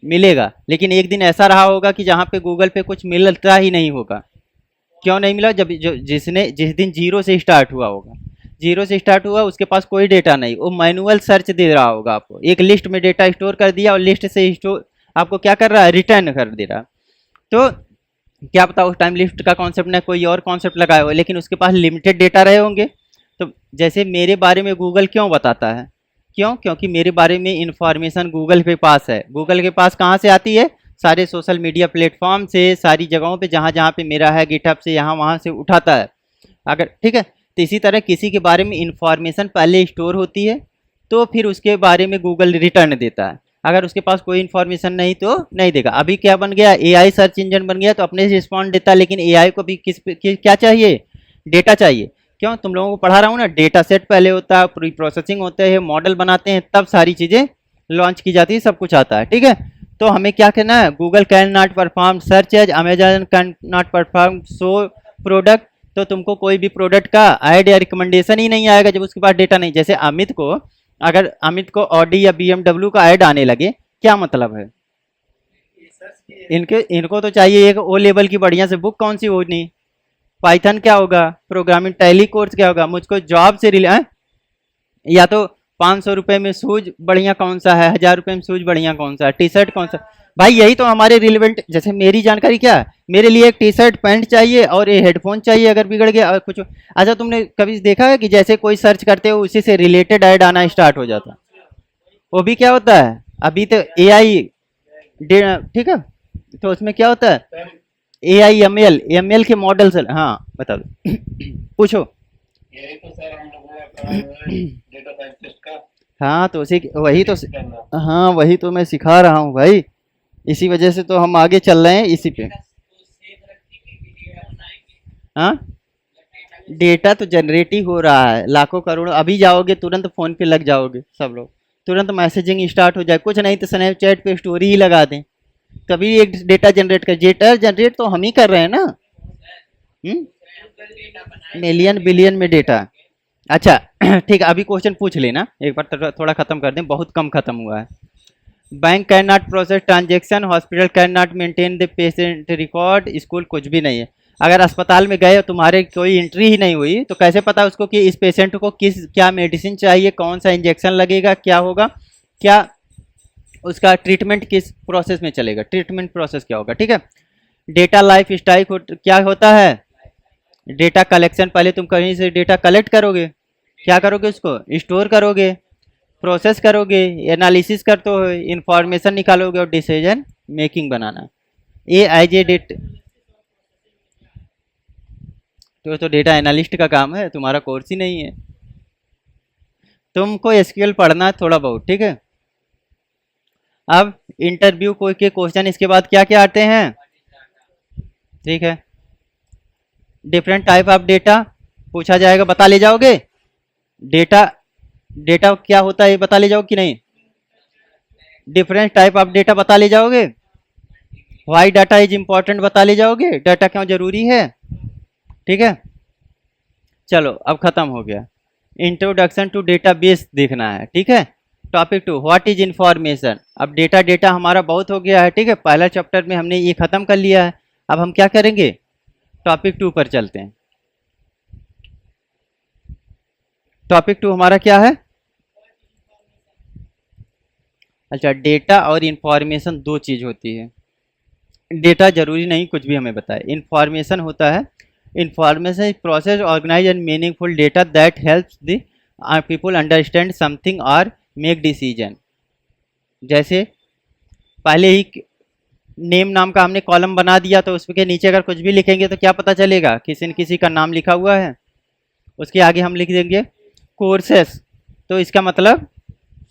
मिलेगा, लेकिन एक दिन ऐसा रहा होगा कि जहाँ पे गूगल पे कुछ मिलता ही नहीं होगा। क्यों नहीं मिला? जब जिस दिन जीरो से स्टार्ट हुआ होगा, जीरो से स्टार्ट हुआ, उसके पास कोई डेटा नहीं, वो मैनुअल सर्च दे रहा होगा आपको, एक लिस्ट में डेटा स्टोर कर दिया और लिस्ट से स्टोर आपको क्या कर रहा है, रिटर्न कर दे रहा। तो क्या पता उस टाइम लिस्ट का कॉन्सेप्ट ने कोई और कॉन्सेप्ट लगाया हो, लेकिन उसके पास लिमिटेड डेटा रहे होंगे। तो जैसे मेरे बारे में गूगल क्यों बताता है? क्यों? क्योंकि मेरे बारे में इंफॉर्मेशन गूगल के पास है। गूगल के पास कहाँ से आती है? सारे सोशल मीडिया प्लेटफॉर्म से, सारी जगहों पे जहाँ जहाँ पे मेरा है, गिटहब से, यहाँ वहाँ से उठाता है अगर, ठीक है। तो इसी तरह किसी के बारे में इंफॉर्मेशन पहले स्टोर होती है, तो फिर उसके बारे में गूगल रिटर्न देता है। अगर उसके पास कोई इन्फॉर्मेशन नहीं तो नहीं देगा। अभी क्या बन गया? एआई सर्च इंजन बन गया, तो अपने से रिस्पॉन्ड देता है, लेकिन एआई को भी क्या चाहिए? डेटा चाहिए। क्यों? तुम लोगों को पढ़ा रहा हूँ ना, डेटा सेट पहले होता है, प्री प्रोसेसिंग होता है, मॉडल बनाते हैं, तब सारी चीज़ें लॉन्च की जाती है, सब कुछ आता है, ठीक है। तो हमें क्या करना है? Google can not perform search as, Amazon can not perform show product. तो तुमको कोई भी प्रोडक्ट का ऐड या रिकमेंडेशन ही नहीं आएगा जब उसके पास डेटा नहीं। जैसे अगर अमित को ऑडी या BMW का ऐड आने लगे, क्या मतलब है? इनको तो चाहिए एक ओ लेवल की बढ़िया से बुक, कौन सी होनी, पाइथन क्या होगा, प्रोग्रामिंग टैली कोर्स क्या होगा, मुझको जॉब से या तो 500 रुपये में शूज बढ़िया कौन सा है, 1000 रुपये में शूज बढ़िया कौन सा है, टी शर्ट कौन सा। भाई यही तो हमारे रिलेवेंट। जैसे मेरी जानकारी क्या है, मेरे लिए एक टी शर्ट पैंट चाहिए और ये हेडफोन चाहिए अगर बिगड़ गया और कुछ। अच्छा, तुमने कभी देखा है कि जैसे कोई सर्च करते हो उसी से रिलेटेड ऐड आना स्टार्ट हो जाता? वो भी क्या होता है, अभी तो AI, ठीक है, तो उसमें क्या होता है, AI ML के मॉडल से। हाँ बता दो पूछो। यही तो सर हम लोगों का काम है, डेटा साइंटिस्ट का। हाँ तो वही तो, करना। हाँ वही तो मैं सिखा रहा हूँ भाई, इसी वजह से तो हम आगे चल रहे हैं इसी पे। हाँ, डेटा तो जनरेट ही हो रहा है, लाखों करोड़ों। अभी जाओगे तुरंत फ़ोन पे लग जाओगे सब लोग, तुरंत मैसेजिंग स्टार्ट हो जाए, कुछ नहीं तो स्नैपचैट पे स्टोरी ही लगा दें, कभी एक डेटा जनरेट तो हम ही कर रहे हैं ना। मिलियन बिलियन में डेटा। अच्छा ठीक है, अभी क्वेश्चन पूछ लेना एक बार, थोड़ा ख़त्म कर दें, बहुत कम ख़त्म हुआ है। Bank can not process transaction, hospital can not maintain the patient record, school कुछ भी नहीं है। अगर अस्पताल में गए और तुम्हारे कोई एंट्री ही नहीं हुई तो कैसे पता उसको कि इस पेशेंट को क्या मेडिसिन चाहिए, कौन सा इंजेक्शन लगेगा, क्या होगा, क्या उसका ट्रीटमेंट किस प्रोसेस में चलेगा, ट्रीटमेंट प्रोसेस क्या होगा, ठीक है। डेटा लाइफ स्टाइल क्या होता है? डेटा कलेक्शन, पहले तुम कहीं से डेटा कलेक्ट करोगे, क्या करोगे, उसको स्टोर करोगे, प्रोसेस करोगे, एनालिसिस करते हो, इंफॉर्मेशन निकालोगे और डिसीजन मेकिंग बनाना। AI डेट तो डेटा एनालिस्ट का काम है, तुम्हारा कोर्स ही नहीं है। तुमको SQL पढ़ना है थोड़ा बहुत, ठीक है। अब इंटरव्यू के क्वेश्चन इसके बाद क्या क्या आते हैं, ठीक है। डिफरेंट टाइप ऑफ डेटा पूछा जाएगा, बता ले जाओगे? डेटा क्या होता है ये बता ले जाओगे कि नहीं? डिफरेंट टाइप ऑफ डेटा बता ले जाओगे? वाई डाटा इज इम्पोर्टेंट बता ले जाओगे? डाटा क्यों जरूरी है, ठीक है। चलो अब खत्म हो गया। इंट्रोडक्शन टू डेटाबेस देखना है, ठीक है। Topic 2 what is information. अब डेटा हमारा बहुत हो गया है, ठीक है, पहला चैप्टर में हमने ये खत्म कर लिया है। अब हम क्या करेंगे, टॉपिक 2 पर चलते हैं। टॉपिक 2 हमारा क्या है? अच्छा, डेटा और इंफॉर्मेशन दो चीज़ होती है। डेटा जरूरी नहीं कुछ भी हमें बताए, इंफॉर्मेशन होता है। Information is process organise and meaningful data that helps the people understand something और मेक डिसीजन। जैसे पहले ही नेम नाम का हमने कॉलम बना दिया, तो उसके नीचे अगर कुछ भी लिखेंगे तो क्या पता चलेगा, किसी न किसी का नाम लिखा हुआ है। उसके आगे हम लिख देंगे कोर्सेस, तो इसका मतलब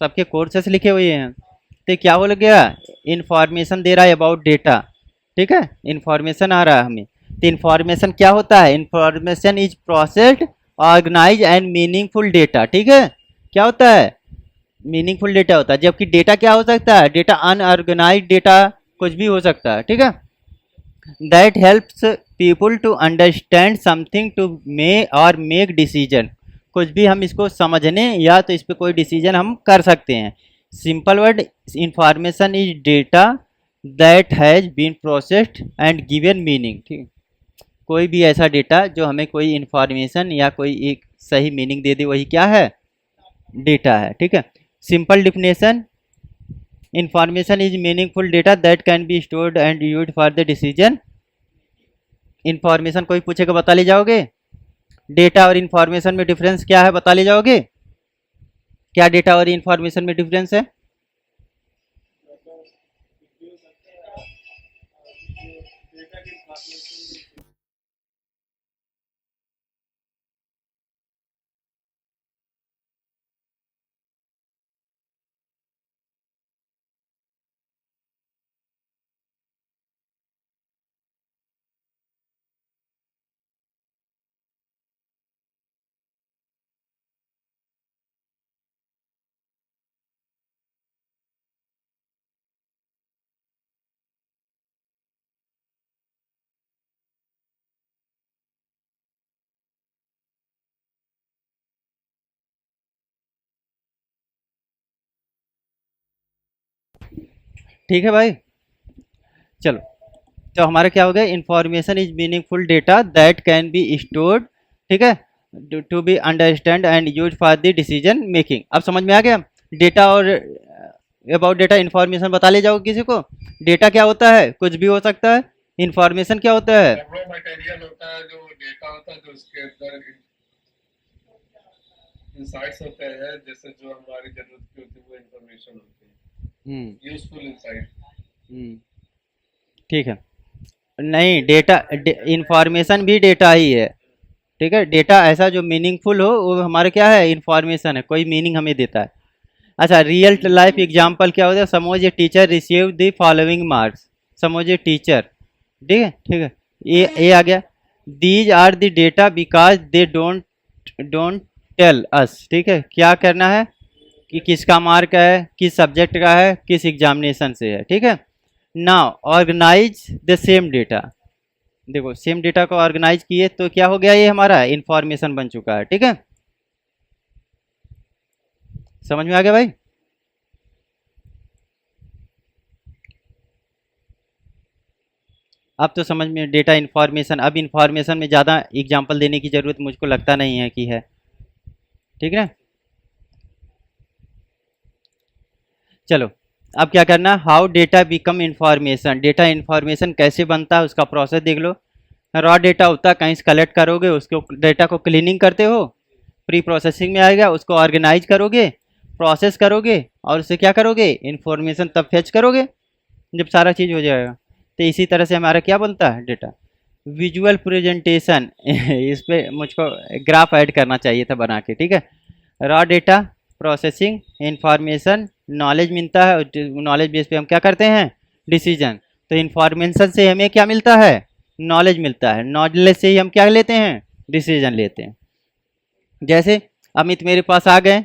सबके कोर्सेस लिखे हुए हैं, तो क्या हो गया, इंफॉर्मेशन दे रहा है अबाउट डेटा, ठीक है, इंफॉर्मेशन आ रहा है हमें। तो इंफॉर्मेशन क्या होता है, information is processed organise and meaningful data, ठीक है। क्या होता है, मीनिंगफुल डेटा होता है, जबकि डेटा क्या हो सकता है, डेटा अनऑर्गेनाइज डेटा कुछ भी हो सकता है, ठीक है। That helps people to understand something to make decision, कुछ भी हम इसको समझने या तो इस पर कोई डिसीजन हम कर सकते हैं। Simple word, information is data that has been processed and given meaning. ठीक, कोई भी ऐसा डेटा जो हमें कोई इंफॉर्मेशन या कोई एक सही मीनिंग दे दे, वही क्या है, डेटा है। ठीक है, simple definition, information is meaningful data that can be stored and used for the decision. Information कोई पूछेगा बता ले जाओगे, डेटा और इंफॉर्मेशन में डिफरेंस क्या है बता ले जाओगे, क्या डेटा और इंफॉर्मेशन में डिफरेंस है? ठीक है भाई, चलो, तो हमारा क्या हो गया, information is meaningful data that can be stored, ठीक है, to be understand and use for the decision making. अब समझ में आ गया, डेटा और अबाउट डेटा इंफॉर्मेशन बता ले जाओ किसी को। डेटा क्या होता है, कुछ भी हो सकता है। इंफॉर्मेशन क्या होता है, रॉ मटेरियल होता है, जो डेटा होता है, जो उसके अंदर इंसाइट्स होते हैं, जैसे जो हमारी जरूरत की होती है वो इंफॉर्मेशन होती है, यूजफुल इंसाइट। हम्म, ठीक है, नहीं डेटा, इंफॉर्मेशन भी डेटा ही है। ठीक है, डेटा ऐसा जो मीनिंगफुल हो वो हमारे क्या है, इंफॉर्मेशन है, कोई मीनिंग हमें देता है। अच्छा, रियल लाइफ एग्जांपल क्या होता है, suppose a teacher receive the following marks, suppose a teacher, ठीक है, ठीक है, ये आ गया, these are the data because they don't don't tell us. ठीक है, क्या करना है कि किसका मार्क है, किस सब्जेक्ट का है, किस एग्जामिनेशन से है। ठीक है, now organise the same data, देखो सेम डेटा को ऑर्गेनाइज किए तो क्या हो गया, ये हमारा इंफॉर्मेशन बन चुका है। ठीक है, समझ में आ गया भाई? अब तो समझ में, डेटा इंफॉर्मेशन, अब इंफॉर्मेशन में ज़्यादा एग्जांपल देने की ज़रूरत मुझको लगता नहीं है कि है। ठीक है, चलो, अब क्या करना, how data become information, data information कैसे बनता है उसका प्रोसेस देख लो। रॉ डेटा होता है, कहीं से कलेक्ट करोगे, उसको डेटा को क्लीनिंग करते हो, प्री प्रोसेसिंग में आएगा, उसको ऑर्गेनाइज करोगे, प्रोसेस करोगे, और उससे क्या करोगे, इंफॉर्मेशन तब फेच करोगे जब सारा चीज़ हो जाएगा। तो इसी तरह से हमारा क्या बनता है, डेटा। विजुअल प्रेजेंटेशन इस पे मुझको ग्राफ ऐड करना चाहिए था बना के। ठीक है, raw data, processing, information, knowledge मिलता है, नॉलेज बेस पे हम क्या करते हैं, डिसीजन। तो इंफॉर्मेशन से हमें क्या मिलता है, नॉलेज मिलता है, नॉलेज से ही हम क्या लेते हैं, डिसीजन लेते हैं। जैसे अमित मेरे पास आ गए,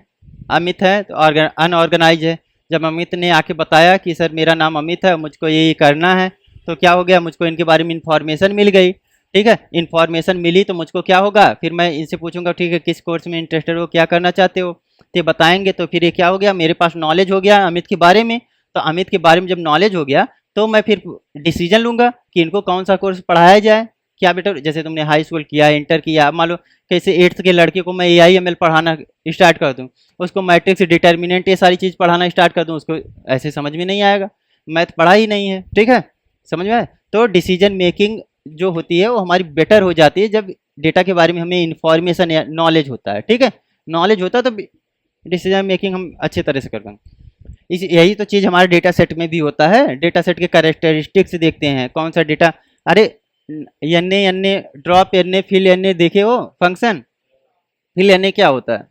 अमित है तो अनऑर्गेनाइज है, जब अमित ने आके बताया कि सर मेरा नाम अमित है, मुझको ये करना है, तो क्या हो गया, मुझको इनके बारे में इंफॉर्मेशन मिल गई। ठीक है, इंफॉर्मेशन मिली तो मुझको क्या होगा, फिर मैं इनसे पूछूंगा ठीक है किस कोर्स में इंटरेस्टेड हो, क्या करना चाहते हो, तो ये बताएंगे, तो फिर ये क्या हो गया, मेरे पास नॉलेज हो गया अमित के बारे में। तो अमित के बारे में जब नॉलेज हो गया तो मैं फिर डिसीजन लूंगा कि इनको कौन सा कोर्स पढ़ाया जाए। क्या बेटा, जैसे तुमने हाई स्कूल किया, इंटर किया, मान लो कैसे 8th के लड़के को मैं AIML पढ़ाना स्टार्ट कर दूँ, उसको मैट्रिक्स, डिटर्मिनेंट, ये सारी चीज़ पढ़ाना स्टार्ट कर दूँ, उसको ऐसे समझ में नहीं आएगा, मैथ पढ़ा ही नहीं है। ठीक है, समझ में आए? तो डिसीजन मेकिंग जो होती है वो हमारी बेटर हो जाती है जब डेटा के बारे में हमें इंफॉर्मेशन या नॉलेज होता है। ठीक है, नॉलेज होता है तो डिसीजन मेकिंग हम अच्छे तरह से कर पाएंगे। इस यही तो चीज़ हमारे डेटा सेट में भी होता है, डेटा सेट के कैरेक्टरिस्टिक्स देखते हैं, कौन सा डेटा, अरे NaN drop an fill N देखे हो फंक्शन, फिल एन क्या होता है,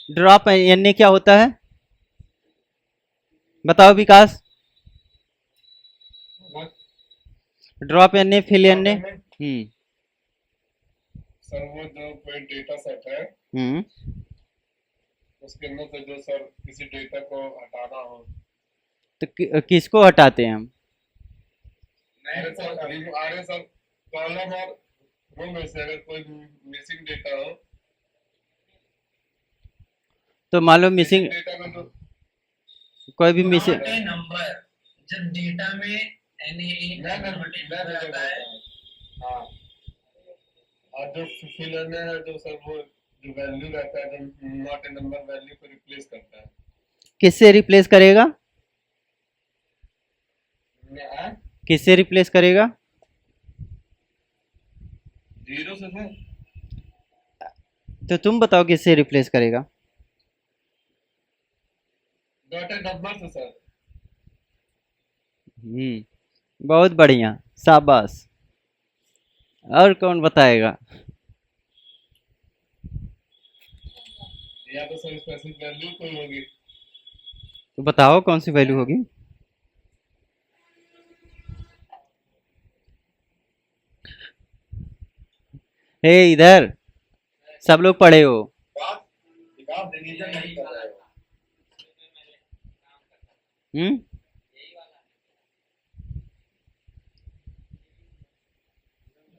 ड्रॉप एन क्या होता है, बताओ Vikas, drop N fill and. Sir वो जो कोई डेटा सेट है, उसके अंदर से जो सर किसी डेटा को हटाना हो, तो किसको हटाते हैं हम, अरे सर कॉलम और रो में से अगर कोई मिसिंग डेटा हो, तो मान लो मिसिंग डेटा में तो कोई भी मिसिंग नॉट ए नंबर, जब डेटा में मैं आता है हाँ, और जो फिल है जो सर वो जो वैल्यू रहता है जो नॉट ए नंबर वैल्यू को रिप्लेस करता है। किससे रिप्लेस करेगा? हाँ? किससे रिप्लेस करेगा? जीरो से सर। तो तुम बताओ किससे रिप्लेस करेगा? नॉट ए नंबर से सर। बहुत बढ़िया, शाबाश। और कौन बताएगा? या तो सर स्पेसिफिक वैल्यू कोई होगी। तो बताओ कौन सी वैल्यू होगी? हे इधर सब लोग पढ़े हो? हम्म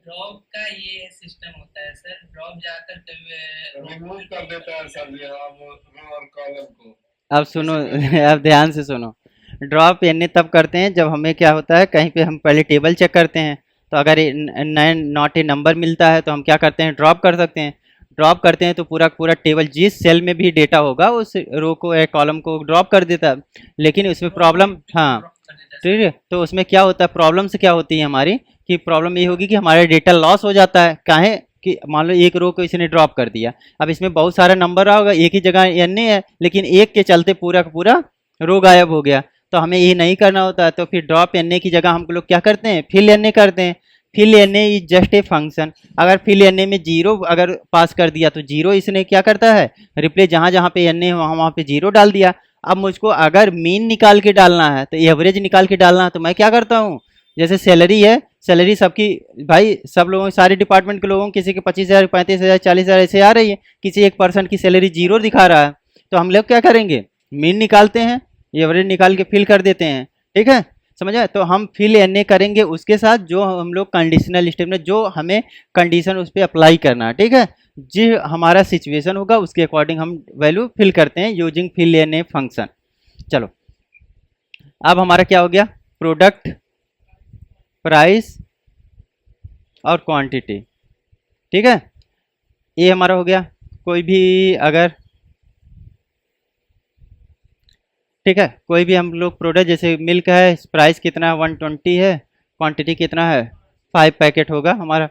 ड्रॉप का ये सिस्टम होता है सर, ड्रॉप जाकर रिमूव कर देता है सर जी, हाँ वो रो और कॉलम को। अब सुनो अब ध्यान से सुनो। ड्रॉप यानी तब करते हैं जब हमें क्या होता है, कहीं पे हम पहले टेबल चेक करते हैं, तो अगर नए नॉट ए नंबर मिलता है तो हम क्या करते हैं, ड्रॉप कर सकते हैं। ड्रॉप करते हैं तो पूरा पूरा टेबल जिस सेल में भी डेटा होगा उस रो को या कॉलम को ड्रॉप कर देता है। लेकिन उसमें प्रॉब्लम, हाँ ठीक है, तो उसमें क्या होता है, प्रॉब्लम से क्या होती है हमारी कि प्रॉब्लम ये होगी कि हमारा डेटा लॉस हो जाता है। काहे कि मान लो एक रो को इसने ड्रॉप कर दिया, अब इसमें बहुत सारा नंबर होगा, एक ही जगह एन है, लेकिन एक के चलते पूरा का पूरा रो गायब हो गया। तो हमें ये नहीं करना होता, तो फिर ड्रॉप एन की जगह हम लोग क्या करते हैं, फिल एन करते हैं। Fillna is just a function. अगर फिल एन में जीरो अगर पास कर दिया तो जीरो इसने क्या करता है, रिप्लेस जहाँ जहाँ पे एन है वहाँ पे जीरो डाल दिया। अब मुझको अगर मीन निकाल के डालना है तो एवरेज निकाल के डालना है, तो मैं क्या करता हूँ, जैसे सैलरी है, सैलरी सबकी भाई सब लोगों सारे डिपार्टमेंट के लोगों किसी के 25,000 35,000 40,000 ऐसे आ रही है, किसी एक पर्सन की सैलरी जीरो दिखा रहा है, तो हम लोग क्या करेंगे, मीन निकालते हैं, एवरेज निकाल के फिल कर देते हैं। ठीक है, समझा? तो हम फिल एन करेंगे उसके साथ जो हम लोग कंडीशनल स्टेटमेंट जो हमें कंडीशन उस पर अप्लाई करना है। ठीक है, जो हमारा सिचुएशन होगा उसके अकॉर्डिंग हम वैल्यू फिल करते हैं यूजिंग फिल एन फंक्शन। चलो अब हमारा क्या हो गया, प्रोडक्ट, प्राइस और क्वांटिटी। ठीक है, ये हमारा हो गया। कोई भी अगर ठीक है, कोई भी हम लोग प्रोडक्ट, जैसे मिल्क है, प्राइस कितना है 120 है, क्वांटिटी कितना है 5 पैकेट होगा हमारा।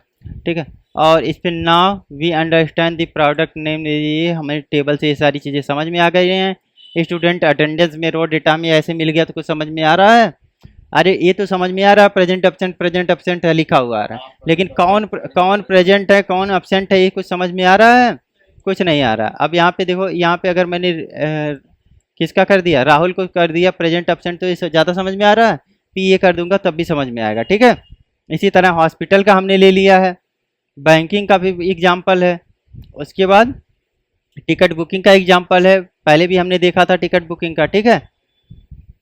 ठीक है, और इस पर now we understand the product name, ये हमें टेबल से ये सारी चीज़ें समझ में आ गई हैं। स्टूडेंट अटेंडेंस में रो डेटा में ऐसे मिल गया तो कुछ समझ में आ रहा है? अरे ये तो समझ में आ रहा है, प्रेजेंट एब्सेंट है लिखा हुआ आ रहा है, लेकिन कौन प्रेजेंट है कौन एब्सेंट है ये कुछ समझ में आ रहा है? कुछ नहीं आ रहा। अब यहाँ पे देखो, यहाँ पे अगर मैंने किसका कर दिया, राहुल को कर दिया प्रेजेंट एब्सेंट, तो ये ज़्यादा समझ में आ रहा है। पी ए कर दूंगा तब भी समझ में आएगा। ठीक है, इसी तरह हॉस्पिटल का हमने ले लिया है, बैंकिंग का भी एग्जाम्पल है, उसके बाद टिकट बुकिंग का एग्जाम्पल है, पहले भी हमने देखा था टिकट बुकिंग का। ठीक है,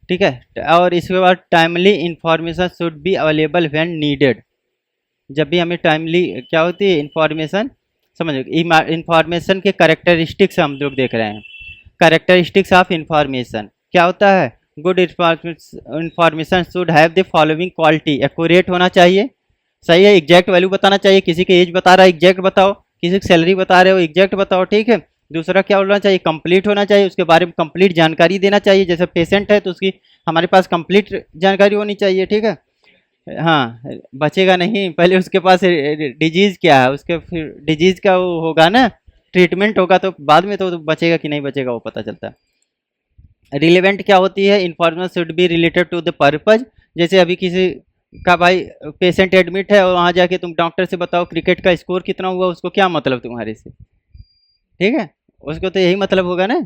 ठीक है, और इसके बाद timely information should be available when needed. जब भी हमें टाइमली क्या होती है इंफॉर्मेशन, समझो इंफॉर्मेशन के करेक्टरिस्टिक्स हम लोग देख रहे हैं। करेक्टरिस्टिक्स ऑफ इंफॉर्मेशन क्या होता है, good information should have the following quality, accurate होना चाहिए, सही है, एग्जैक्ट वैल्यू बताना चाहिए, किसी के एज बता रहा है एग्जैक्ट बताओ, किसी की सैलरी बता रहे हो एग्जैक्ट बताओ। ठीक है, दूसरा क्या होना चाहिए, कंप्लीट होना चाहिए, उसके बारे में कंप्लीट जानकारी देना चाहिए, जैसे पेशेंट है तो उसकी हमारे पास कंप्लीट जानकारी होनी चाहिए। ठीक है, हाँ बचेगा नहीं, पहले उसके पास डिजीज़ क्या है, उसके फिर डिजीज़ का वो होगा ना, ट्रीटमेंट होगा, तो बाद में तो बचेगा कि नहीं बचेगा वो पता चलता है। रिलेवेंट क्या होती है, information should be related to the purpose. जैसे अभी किसी का भाई पेशेंट एडमिट है और वहाँ जाके तुम डॉक्टर से बताओ क्रिकेट का स्कोर कितना हुआ, उसको क्या मतलब तुम्हारे से? ठीक है, उसको तो यही मतलब होगा ना।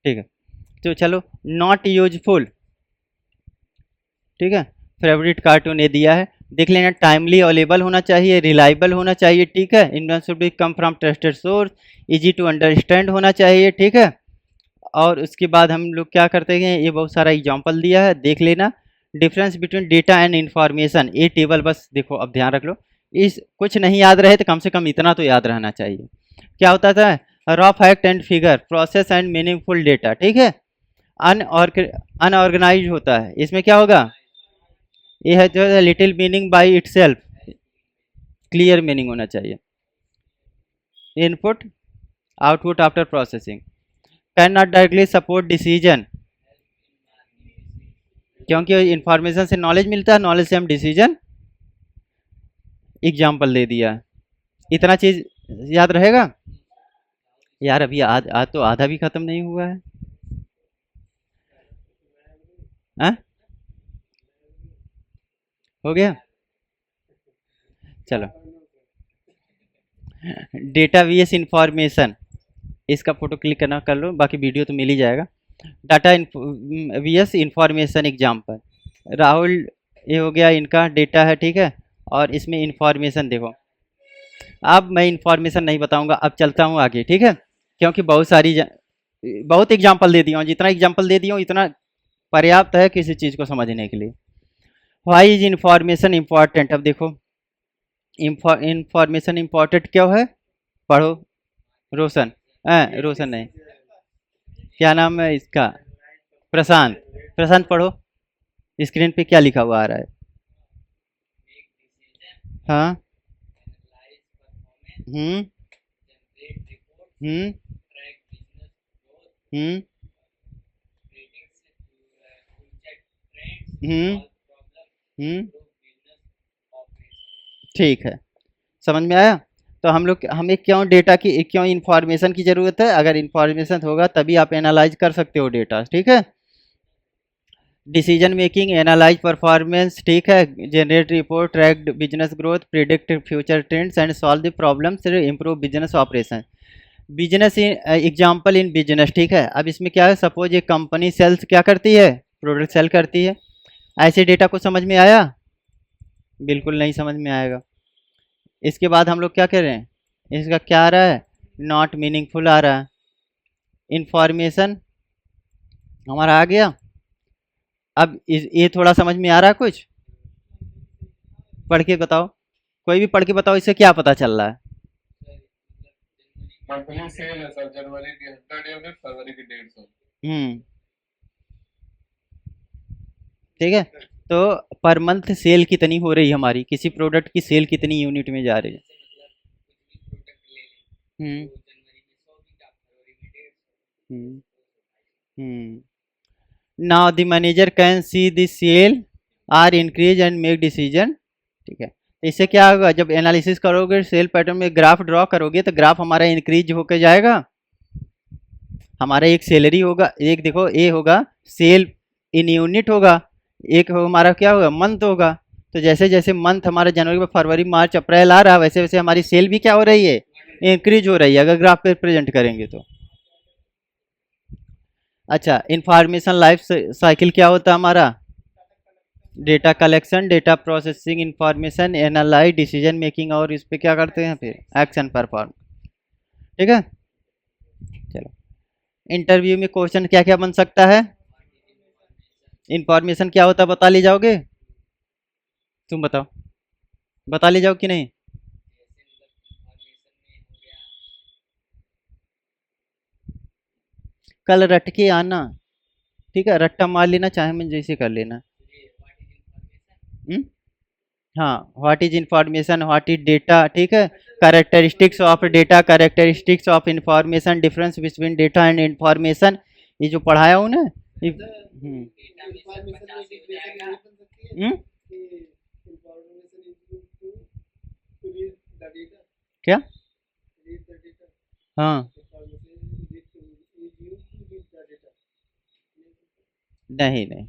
ठीक है, तो चलो नॉट यूजफुल। ठीक है, फेवरेट कार्टून ये दिया है, देख लेना। टाइमली अवेलेबल होना चाहिए, रिलायबल होना चाहिए। ठीक है, इनवन should be come from trusted source, easy to understand होना चाहिए। ठीक है, और उसके बाद हम लोग क्या करते हैं, ये बहुत सारा एग्जांपल दिया है, देख लेना। Difference between data and information, ये टेबल बस देखो, अब ध्यान रख लो, इस कुछ नहीं याद रहे तो कम से कम इतना तो याद रहना चाहिए। क्या होता था, raw fact and figure, process and meaningful data, ठीक है। अनऑर्गेनाइज होता है, इसमें क्या होगा, ये है जो little meaning by itself, clear meaning होना चाहिए। Input output after processing, can not directly support decision, क्योंकि इंफॉर्मेशन से नॉलेज मिलता है, नॉलेज से हम डिसीजन, एग्जाम्पल दे दिया। इतना चीज याद रहेगा यार, अभी आज तो आधा भी खत्म नहीं हुआ है। हाँ, हो गया, चलो। डेटा वीएस इंफॉर्मेशन, इसका फोटो क्लिक करना कर लो, बाकी वीडियो तो मिल ही जाएगा। Data versus information example, Rahul ये हो गया, इनका डेटा है, ठीक है। और इसमें इंफॉर्मेशन देखो, अब मैं इंफॉर्मेशन नहीं बताऊंगा, अब चलता हूँ आगे, ठीक है, क्योंकि बहुत एग्जाम्पल दे दिया हूँ, जितना एग्जाम्पल दे दिया हूँ इतना पर्याप्त है किसी चीज़ को समझने के लिए। वाई इज इंफॉर्मेशन इम्पॉर्टेंट, अब देखो इंफॉर्मेशन इम्पॉर्टेंट क्यों है, पढ़ो। रोशन, रोशन नहीं, क्या नाम है इसका, प्रशांत, प्रशांत पढ़ो, स्क्रीन पे क्या लिखा हुआ आ रहा है। हाँ, हम्म हम्म हम्म हम्म हम्म ठीक है, समझ में आया। तो हमें क्यों डेटा की, क्यों इंफॉर्मेशन की ज़रूरत है, अगर इंफॉर्मेशन होगा तभी आप एनालाइज कर सकते हो डेटा, ठीक है। डिसीजन मेकिंग, एनालाइज परफॉर्मेंस, ठीक है, generate report, track business growth, predict future trends and solve the problems, improve business operation. Business example in business, ठीक है। अब इसमें क्या है, सपोज एक कंपनी सेल्स क्या करती है, प्रोडक्ट सेल करती है, ऐसे डेटा को समझ में आया, बिल्कुल नहीं समझ में आएगा। इसके बाद हम लोग क्या कर रहे हैं, इसका क्या आ रहा है, नॉट मीनिंगफुल आ रहा है। इंफॉर्मेशन हमारा आ गया। अब ये थोड़ा समझ में आ रहा है, कुछ पढ़ के बताओ, कोई भी पढ़ के बताओ, इससे क्या पता चल रहा है। मंथली सेल है सर, जनवरी की 100 यूनिट, फरवरी की 150। ठीक है, तो पर मंथ सेल कितनी हो रही है हमारी, किसी प्रोडक्ट की सेल कितनी यूनिट में जा रही है। Hmm hmm now the manager can see the sale are increase and make decision, ठीक है। इससे क्या होगा, जब एनालिसिस करोगे सेल पैटर्न में ग्राफ ड्रॉ करोगे तो ग्राफ हमारा इंक्रीज होकर जाएगा, हमारा एक सैलरी होगा, एक देखो ये होगा सेल इन यूनिट होगा, एक हमारा क्या होगा, मंथ होगा। तो जैसे जैसे मंथ हमारा जनवरी फरवरी मार्च अप्रैल आ रहा है, वैसे वैसे हमारी सेल भी क्या हो रही है, इंक्रीज हो रही है, अगर ग्राफ पे प्रेजेंट करेंगे तो। अच्छा, इंफॉर्मेशन लाइफ साइकिल क्या होता है हमारा, data collection, data processing, information analyse, decision making, और इस पे क्या करते हैं फिर एक्शन परफॉर्म, ठीक है। चलो, इंटरव्यू में क्वेश्चन क्या क्या बन सकता है, इंफॉर्मेशन क्या होता है बता ले जाओगे, तुम बताओ, बता ले जाओ कि नहीं। कल रट के आना, ठीक है, रट्टा मार लेना, चाहे मैं जैसे कर लेना। हम्म हाँ, what is information, what is data, ठीक है। Characteristics of data, characteristics of information, difference between data and information, ये जो पढ़ाया हूँ ना। क्या, हाँ, नहीं नहीं,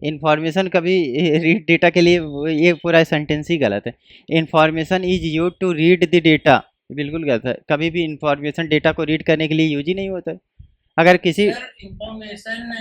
इंफॉर्मेशन कभी रीड डेटा के लिए ये पूरा सेंटेंस ही गलत है। Information is use to read the data, बिल्कुल गलत है, कभी भी इंफॉर्मेशन डेटा को रीड करने के लिए यूज ही नहीं होता है। अगर किसी इंफॉर्मेशन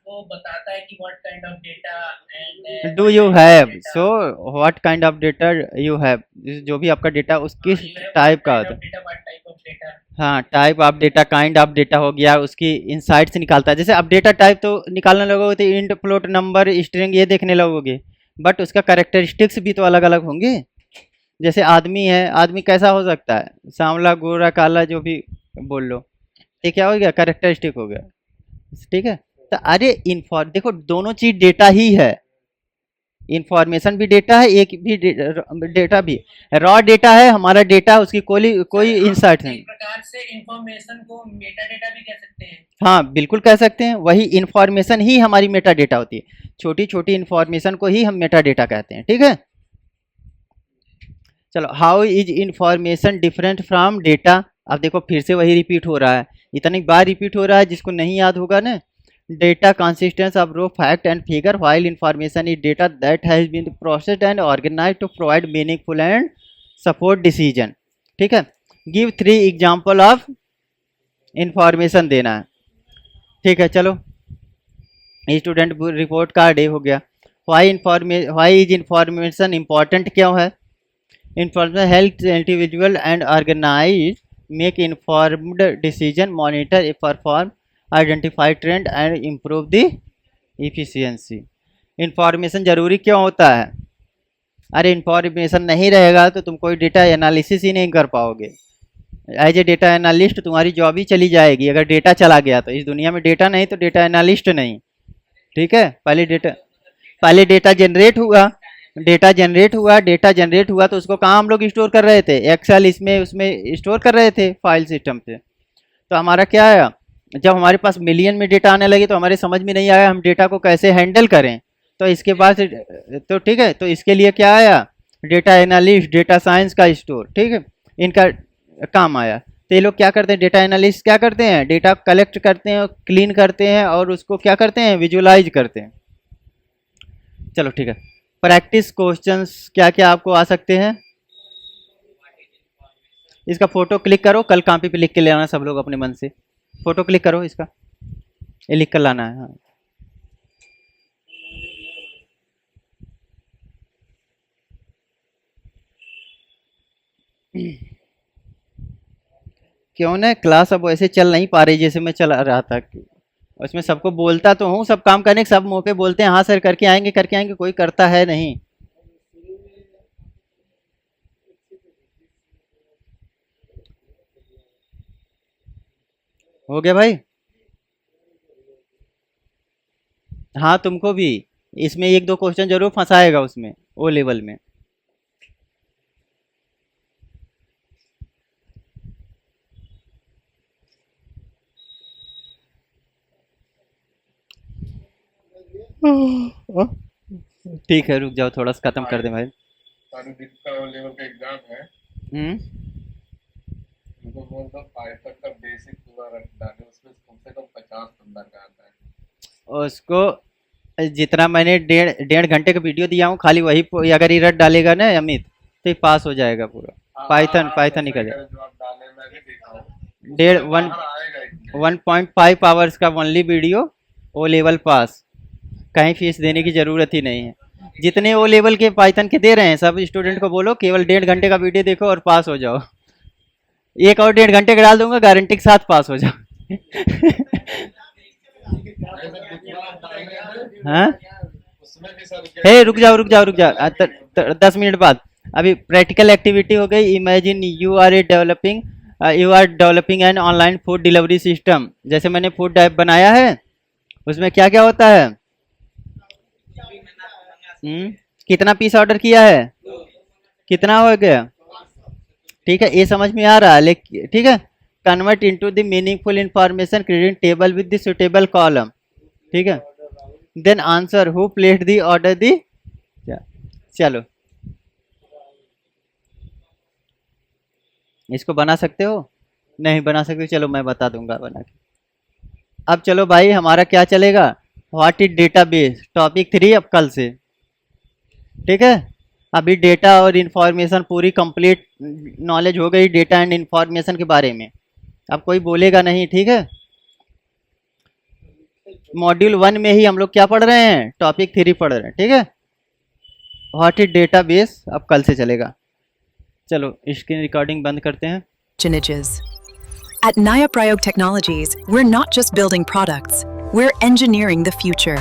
वो बताता है कि what kind of data and do you have, so what kind of data you have, जो भी आपका डेटा उस किस टाइप का होता है। Data, what type of data, हाँ, type of data, kind of data हो गया, उसकी इनसाइट से निकालता है। जैसे अब डेटा टाइप तो निकालने लगोगे तो इंट, फ्लोट, नंबर, स्ट्रिंग ये देखने लगोगे, बट उसका कैरेक्टरिस्टिक्स भी तो अलग अलग होंगे। जैसे आदमी है, आदमी कैसा हो सकता है, सांवला, गोरा, काला, जो भी बोल लो, ये क्या हो गया, कैरेक्टरिस्टिक हो गया, ठीक है। तो अरे देखो दोनों चीज डेटा ही है, इंफॉर्मेशन भी डेटा है, एक भी डेटा भी रॉ डेटा है हमारा डेटा, उसकी कोई इंसाइट नहीं। एक प्रकार से इंफॉर्मेशन को मेटा डेटा भी कह सकते हैं। हाँ बिल्कुल कह सकते हैं, वही इंफॉर्मेशन ही हमारी मेटा डेटा होती है, छोटी छोटी इंफॉर्मेशन को ही हम मेटा डेटा कहते हैं, ठीक है। चलो, how is information different from data. अब देखो फिर से वही रिपीट हो रहा है, इतनी बार रिपीट हो रहा है, जिसको नहीं याद होगा ना, data consistence of raw fact and figure while information is data that has been processed and organised to provide meaningful and support decision, ठीक है। गिव 3 एग्जांपल ऑफ इंफॉर्मेशन देना है, ठीक है। चलो, स्टूडेंट रिपोर्ट कार्ड हो गया। व्हाई इज इंफॉर्मेशन इम्पॉर्टेंट क्यों है? Information help individual and organise make informed decision, monitor perform, identify trend and improve the efficiency. Information जरूरी क्यों होता है? अरे इंफॉर्मेशन नहीं रहेगा तो तुम कोई डेटा एनालिसिस ही नहीं कर पाओगे। एज ए डेटा एनालिस्ट तुम्हारी जॉब ही चली जाएगी अगर डेटा चला गया तो। इस दुनिया में डेटा नहीं तो डेटा एनालिस्ट नहीं, ठीक है। पहले डेटा जनरेट हुआ, डेटा जनरेट हुआ तो उसको कहाँ हम लोग स्टोर कर रहे थे? एक्सेल इसमें उसमें स्टोर कर रहे थे फाइल सिस्टम पे। तो हमारा क्या आया, जब हमारे पास मिलियन में डेटा आने लगे तो हमारे समझ में नहीं आया हम डेटा को कैसे हैंडल करें। तो इसके बाद तो ठीक है, तो इसके लिए क्या आया, डेटा एनालिस्ट, डेटा साइंस का स्टोर, ठीक है, इनका काम आया। तो ये लोग क्या करते हैं, डेटा एनालिस्ट क्या करते हैं, डेटा कलेक्ट करते हैं, क्लीन करते हैं और उसको क्या करते हैं, विजुअलाइज करते हैं। चलो ठीक है, प्रैक्टिस क्वेश्चंस क्या क्या आपको आ सकते हैं? इसका फोटो क्लिक करो, कल कॉपी पे लिख के ले आना सब लोग अपने मन से। फोटो क्लिक करो इसका, ये लिख कर लाना है। हाँ, क्यों ना क्लास अब वैसे चल नहीं पा रही जैसे मैं चला रहा था। उसमें सबको बोलता तो हूँ, सब काम करने के सब मुंह पे बोलते हैं हाँ सर करके आएंगे, कोई करता है नहीं। हो गया भाई? हाँ तुमको भी इसमें 1-2 क्वेश्चन जरूर फंसाएगा उसमें, ओ लेवल में। ठीक है रुक जाओ, थोड़ा सा खत्म कर दे भाई। लेवल का एग्जाम है, उनको बोल दो पाइथन का बेसिक पूरा रख डाले, उसमें कम से कम 50 नंबर का आता है। उसको जितना मैंने डेढ़ घंटे का वीडियो दिया हूँ खाली वही अगर ये रट डालेगा ना अमित तो पास हो जाएगा पूरा। पाइथन निकल जाएगा। 1.5 आवर्स का only video, O level pass, कहीं फीस देने की ज़रूरत ही नहीं है। जितने ओ लेवल के पाइथन के दे रहे हैं सब स्टूडेंट को बोलो केवल 1.5 घंटे का वीडियो देखो और पास हो जाओ। 1 और 1.5 घंटे का डाल दूंगा, गारंटी के साथ पास हो जाओ। हाँ हे रुक जाओ 10 मिनट बाद। अभी प्रैक्टिकल एक्टिविटी हो गई। Imagine you are developing an online food delivery system. जैसे मैंने फूड ऐप बनाया है, उसमें क्या क्या होता है, कितना पीस ऑर्डर किया है, कितना हो गया, ठीक है, ये समझ में आ रहा है। लेकिन ठीक है, convert into the meaningful information creating table with the suitable column, ठीक है, then answer who placed the order दी। चलो इसको बना सकते हो? नहीं बना सकते, चलो मैं बता दूंगा बना के। अब चलो भाई हमारा क्या चलेगा, व्हाट इज डेटाबेस, टॉपिक 3 अब कल से, ठीक है। अभी डेटा और इन्फॉर्मेशन पूरी कंप्लीट नॉलेज हो गई डेटा एंड इन्फॉर्मेशन के बारे में, अब कोई बोलेगा नहीं, ठीक है। मॉड्यूल 1 में ही हम लोग क्या पढ़ रहे हैं, टॉपिक 3 पढ़ रहे हैं, ठीक है। व्हाट इज डेटाबेस अब कल से चलेगा। चलो स्क्रीन रिकॉर्डिंग बंद करते हैं। Images. At Naya Prayog Technologies, we're not just building products, we're engineering the future.